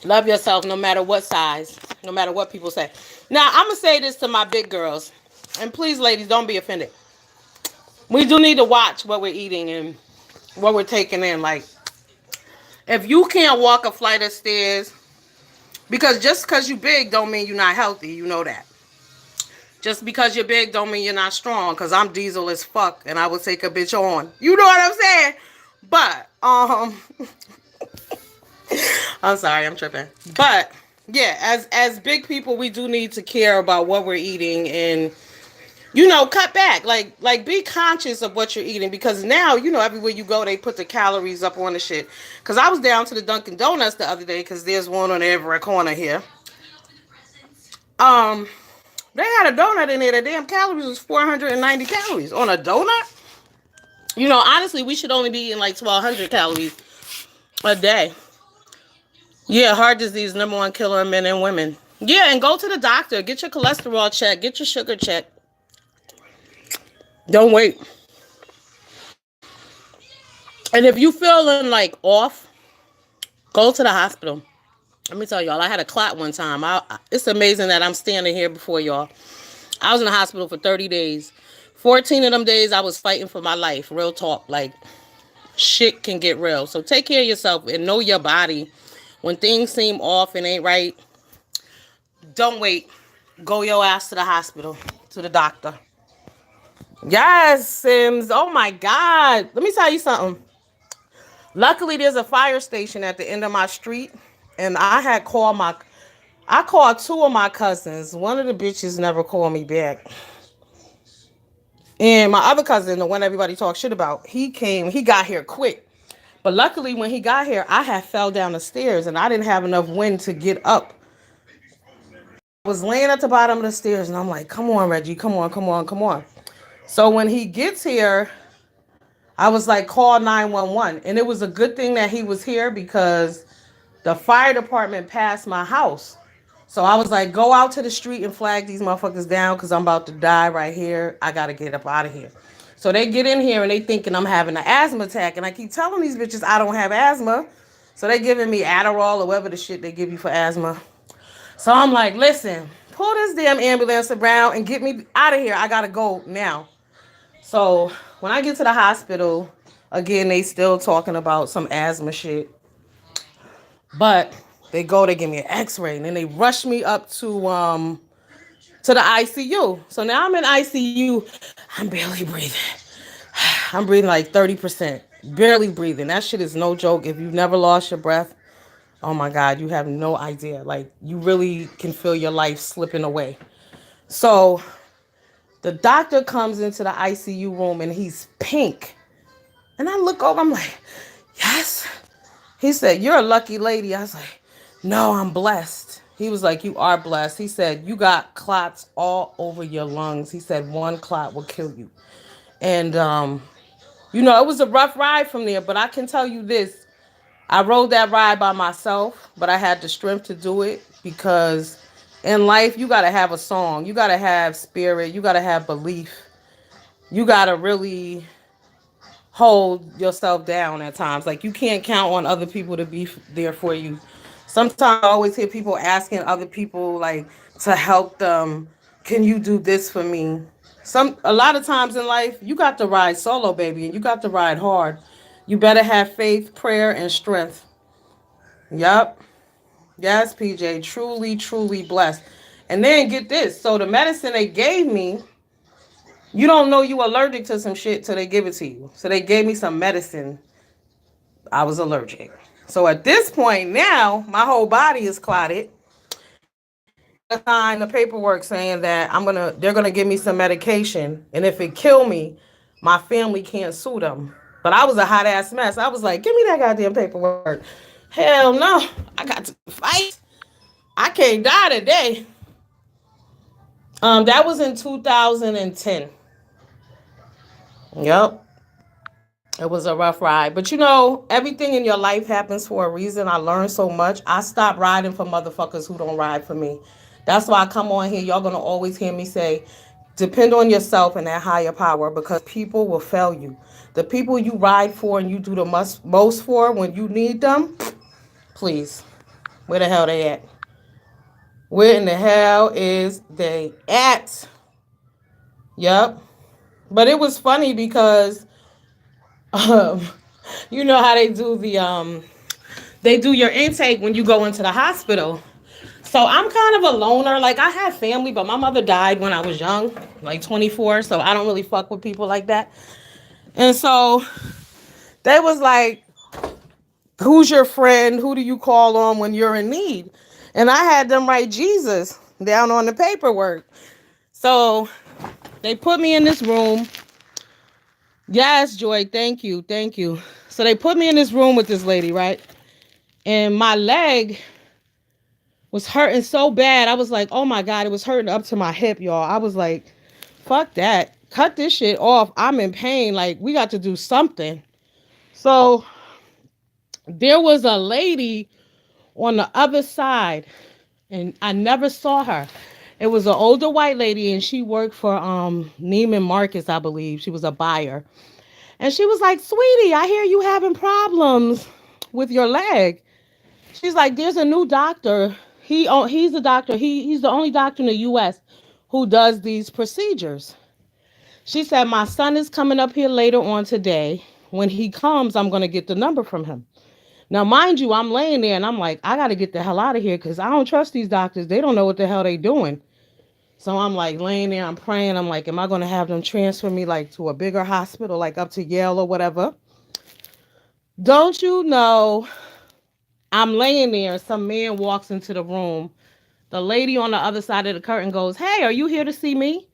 Love yourself no matter what size, no matter what people say. Now, I'm going to say this to my big girls. And please, ladies, don't be offended. We do need to watch what we're eating and what we're taking in. Like, if you can't walk a flight of stairs, because just because you're big don't mean you're not healthy. You know that. Just because you're big don't mean you're not strong, because I'm diesel as fuck and I will take a bitch on. You know what I'm saying? But, I'm sorry, I'm tripping. But, yeah, as big people, we do need to care about what we're eating and, cut back. Like be conscious of what you're eating, because now, everywhere you go, they put the calories up on the shit. Because I was down to the Dunkin' Donuts the other day, because there's one on every corner here. They had a donut in there. The damn calories was 490 calories on a donut. Honestly, we should only be eating like 1,200 calories a day. Yeah, heart disease, #1 killer of men and women. Yeah, and go to the doctor. Get your cholesterol checked. Get your sugar checked. Don't wait. And if you feeling like off, go to the hospital. Let me tell y'all, I had a clot one time. It's amazing that I'm standing here before y'all. I was in the hospital for 30 days. 14 of them days, I was fighting for my life. Real talk. Like, shit can get real. So take care of yourself and know your body. When things seem off and ain't right, don't wait. Go your ass to the hospital, to the doctor. Yes, Sims. Oh, my God. Let me tell you something. Luckily, there's a fire station at the end of my street. And I called 2 of my cousins. One of the bitches never called me back. And my other cousin, the one everybody talks shit about, he got here quick. But luckily, when he got here, I had fell down the stairs and I didn't have enough wind to get up. I was laying at the bottom of the stairs and I'm like, come on, Reggie, come on. So when he gets here, I was like, call 911. And it was a good thing that he was here, because the fire department passed my house. So I was like, go out to the street and flag these motherfuckers down, because I'm about to die right here. I got to get up out of here. So they get in here and they thinking I'm having an asthma attack. And I keep telling these bitches I don't have asthma. So they giving me Adderall or whatever the shit they give you for asthma. So I'm like, listen, pull this damn ambulance around and get me out of here. I got to go now. So when I get to the hospital, again, they still talking about some asthma shit. But they give me an x-ray, and then they rush me up to to the ICU. So now I'm in ICU. I'm barely breathing. I'm breathing like 30%. Barely breathing. That shit is no joke. If you've never lost your breath, oh my God, you have no idea. Like, you really can feel your life slipping away. So the doctor comes into the ICU room and he's pink. And I look over, I'm like, yes. He said, you're a lucky lady. I was like, no, I'm blessed. He was like, you are blessed. He said, you got clots all over your lungs. He said, one clot will kill you. And, it was a rough ride from there, but I can tell you this. I rode that ride by myself, but I had the strength to do it because in life, you got to have a song. You got to have spirit. You got to have belief. You got to really hold yourself down at times. Like, you can't count on other people to be there for you. Sometimes I always hear people asking other people like to help them. Can you do this for me? A lot of times in life, you got to ride solo, baby, and you got to ride hard. You better have faith, prayer, and strength. Yup. Yes, PJ. Truly, truly blessed. And then get this. So the medicine they gave me, you don't know you allergic to some shit till they give it to you. So they gave me some medicine. I was allergic. So at this point now, my whole body is clotted. I gotta sign the paperwork saying that they're gonna give me some medication, and if it kill me, my family can't sue them. But I was a hot ass mess. I was like, give me that goddamn paperwork. Hell no, I got to fight. I can't die today. That was in 2010. Yep. It was a rough ride. But everything in your life happens for a reason. I learned so much. I stopped riding for motherfuckers who don't ride for me. That's why I come on here. Y'all gonna always hear me say, depend on yourself and that higher power, because people will fail you. The people you ride for and you do the most for when you need them, please, where the hell they at? Where in the hell is they at? Yep. But it was funny because um, you know how they do your intake when you go into the hospital. So I'm kind of a loner. Like, I have family, but my mother died when I was young, like 24. So I don't really fuck with people like that. And so they was like, who's your friend? Who do you call on when you're in need? And I had them write Jesus down on the paperwork. So they put me in this room. Yes, Joy, thank you. Thank you. So they put me in this room with this lady, right? And my leg was hurting so bad. I was like, oh my God, it was hurting up to my hip, y'all. I was like, fuck that. Cut this shit off. I'm in pain. Like, we got to do something. So there was a lady on the other side, and I never saw her. It was an older white lady, and she worked for Neiman Marcus, I believe. She was a buyer. And she was like, sweetie, I hear you having problems with your leg. She's like, there's a new doctor. He's a doctor. He's the only doctor in the U.S. who does these procedures. She said, my son is coming up here later on today. When he comes, I'm going to get the number from him. Now, mind you, I'm laying there and I'm like, I got to get the hell out of here because I don't trust these doctors. They don't know what the hell they doing. So I'm like laying there, I'm praying. I'm like, am I going to have them transfer me like to a bigger hospital, like up to Yale or whatever? Don't you know, I'm laying there. Some man walks into the room. The lady on the other side of the curtain goes, hey, are you here to see me?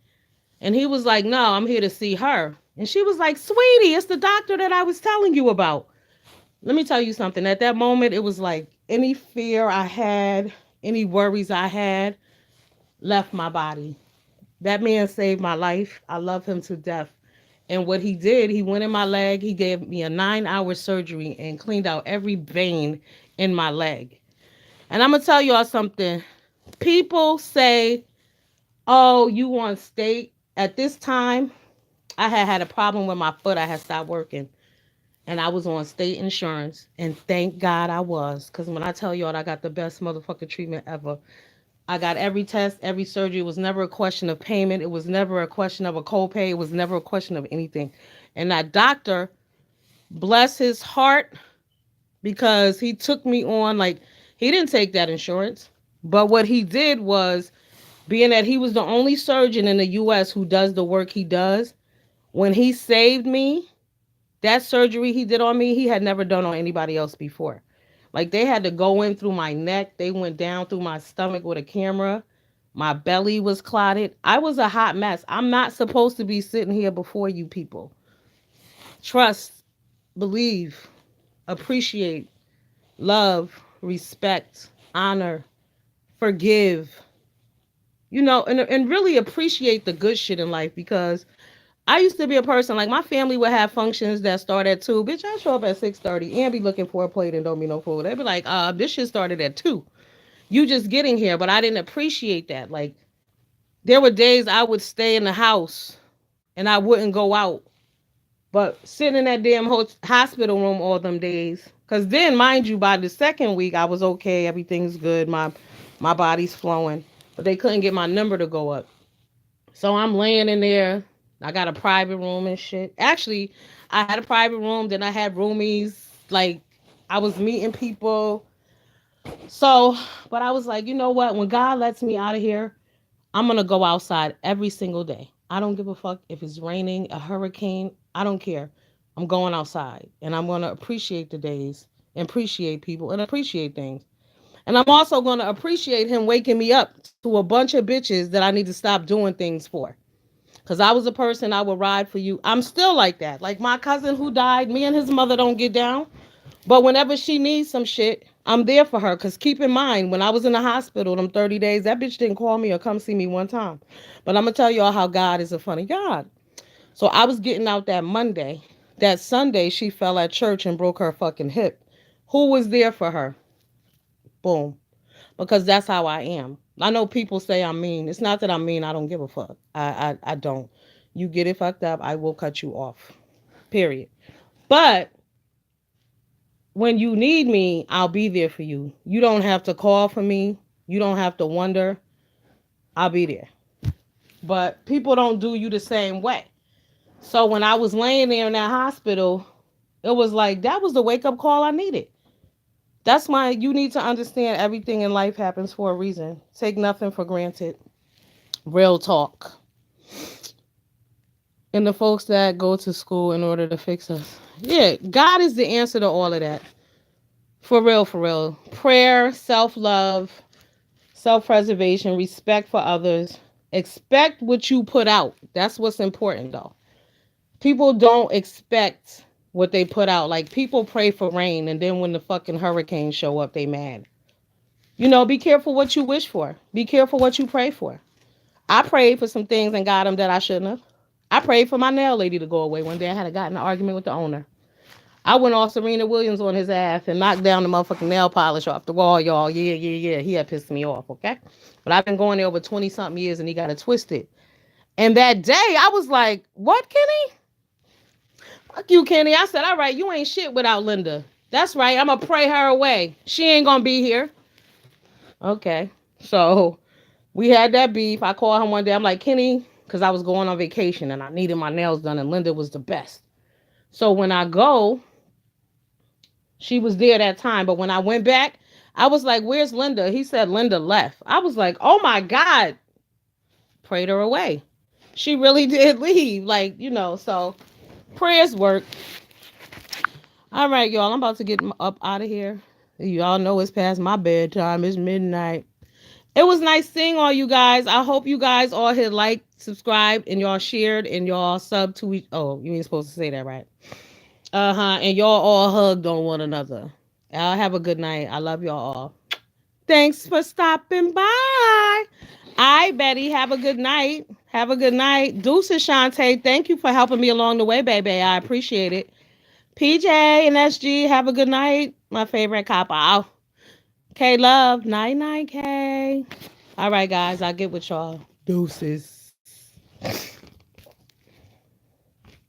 And he was like, no, I'm here to see her. And she was like, sweetie, it's the doctor that I was telling you about. Let me tell you something. At that moment, it was like any fear I had, any worries I had left my body. That man saved my life. I love him to death. And what he did, he went in my leg. He gave me a 9-hour surgery and cleaned out every vein in my leg. And I'm going to tell y'all something. People say, oh, you on state. At this time, I had a problem with my foot. I had stopped working. And I was on state insurance. And thank God I was. Because when I tell y'all I got the best motherfucking treatment ever. I got every test, every surgery. It was never a question of payment. It was never a question of a copay. It was never a question of anything. And that doctor, bless his heart, because he took me on, like, he didn't take that insurance. But what he did was being that he was the only surgeon in the US who does the work he does. When he saved me, that surgery he did on me, he had never done on anybody else before. Like they had to go in through my neck, they went down through my stomach with a camera. My belly was clotted. I was a hot mess. I'm not supposed to be sitting here before you people. Trust, believe, appreciate, love, respect, honor, forgive, and really appreciate the good shit in life because I used to be a person like my family would have functions that start at 2. Bitch, I show up at 6:30 and be looking for a plate and don't be no food. They'd be like, this shit started at 2. You just getting here, but I didn't appreciate that. Like there were days I would stay in the house and I wouldn't go out. But sitting in that damn hospital room all them days. Cause then, mind you, by the second week I was okay, everything's good, my body's flowing. But they couldn't get my number to go up. So I'm laying in there. I got a private room and shit. Actually, I had a private room, then I had roomies. Like I was meeting people. So, but I was like, you know what? When God lets me out of here, I'm gonna go outside every single day. I don't give a fuck if it's raining, a hurricane. I don't care. I'm going outside and I'm gonna appreciate the days, and appreciate people, and appreciate things. And I'm also gonna appreciate him waking me up to a bunch of bitches that I need to stop doing things for. Cause I was a person I would ride for you. I'm still like that. Like my cousin who died, me and his mother don't get down. But whenever she needs some shit, I'm there for her. Cause keep in mind, when I was in the hospital, them 30 days, that bitch didn't call me or come see me one time. But I'm gonna tell y'all how God is a funny God. So I was getting out that Monday. That Sunday, she fell at church and broke her fucking hip. Who was there for her? Boom. Because that's how I am. I know people say I'm mean. It's not that I'm mean. I don't give a fuck. I don't. You get it fucked up, I will cut you off. Period. But when you need me, I'll be there for you. You don't have to call for me. You don't have to wonder. I'll be there. But people don't do you the same way. So when I was laying there in that hospital, it was like that was the wake up call I needed. That's why you need to understand everything in life happens for a reason. Take nothing for granted. Real talk. And the folks that go to school in order to fix us. Yeah, God is the answer to all of that. For real, for real. Prayer, self love, self preservation, respect for others. Expect what you put out. That's what's important, though. People don't expect what they put out. Like, people pray for rain, and then when the fucking hurricanes show up, they mad. Be careful what you wish for. Be careful what you pray for. I prayed for some things and got them that I shouldn't have. I prayed for my nail lady to go away. One day I had gotten an argument with the owner. I went off Serena Williams on his ass and knocked down the motherfucking nail polish off the wall, y'all. Yeah, yeah, yeah. He had pissed me off, okay? But I've been going there over 20 something years and he got it twisted. And that day I was like, what, Kenny? Fuck you, Kenny. I said, all right, you ain't shit without Linda. That's right. I'm going to pray her away. She ain't going to be here. Okay. So we had that beef. I called him one day. I'm like, Kenny, because I was going on vacation and I needed my nails done and Linda was the best. So when I go, she was there that time. But when I went back, I was like, where's Linda? He said Linda left. I was like, oh my God. Prayed her away. She really did leave. Like, so prayers work. All right, y'all. I'm about to get up out of here. Y'all know it's past my bedtime. It's midnight. It was nice seeing all you guys. I hope you guys all hit like, subscribe, and y'all shared, and y'all sub to each. Oh, you ain't supposed to say that, right? And y'all all hugged on one another. Y'all have a good night. I love y'all all. Thanks for stopping by. Betty. Have a good night. Have a good night. Deuces, Shantae. Thank you for helping me along the way, baby. I appreciate it. PJ and SG, have a good night. My favorite cop out. K Love. Night night, K. All right, guys. I'll get with y'all. Deuces.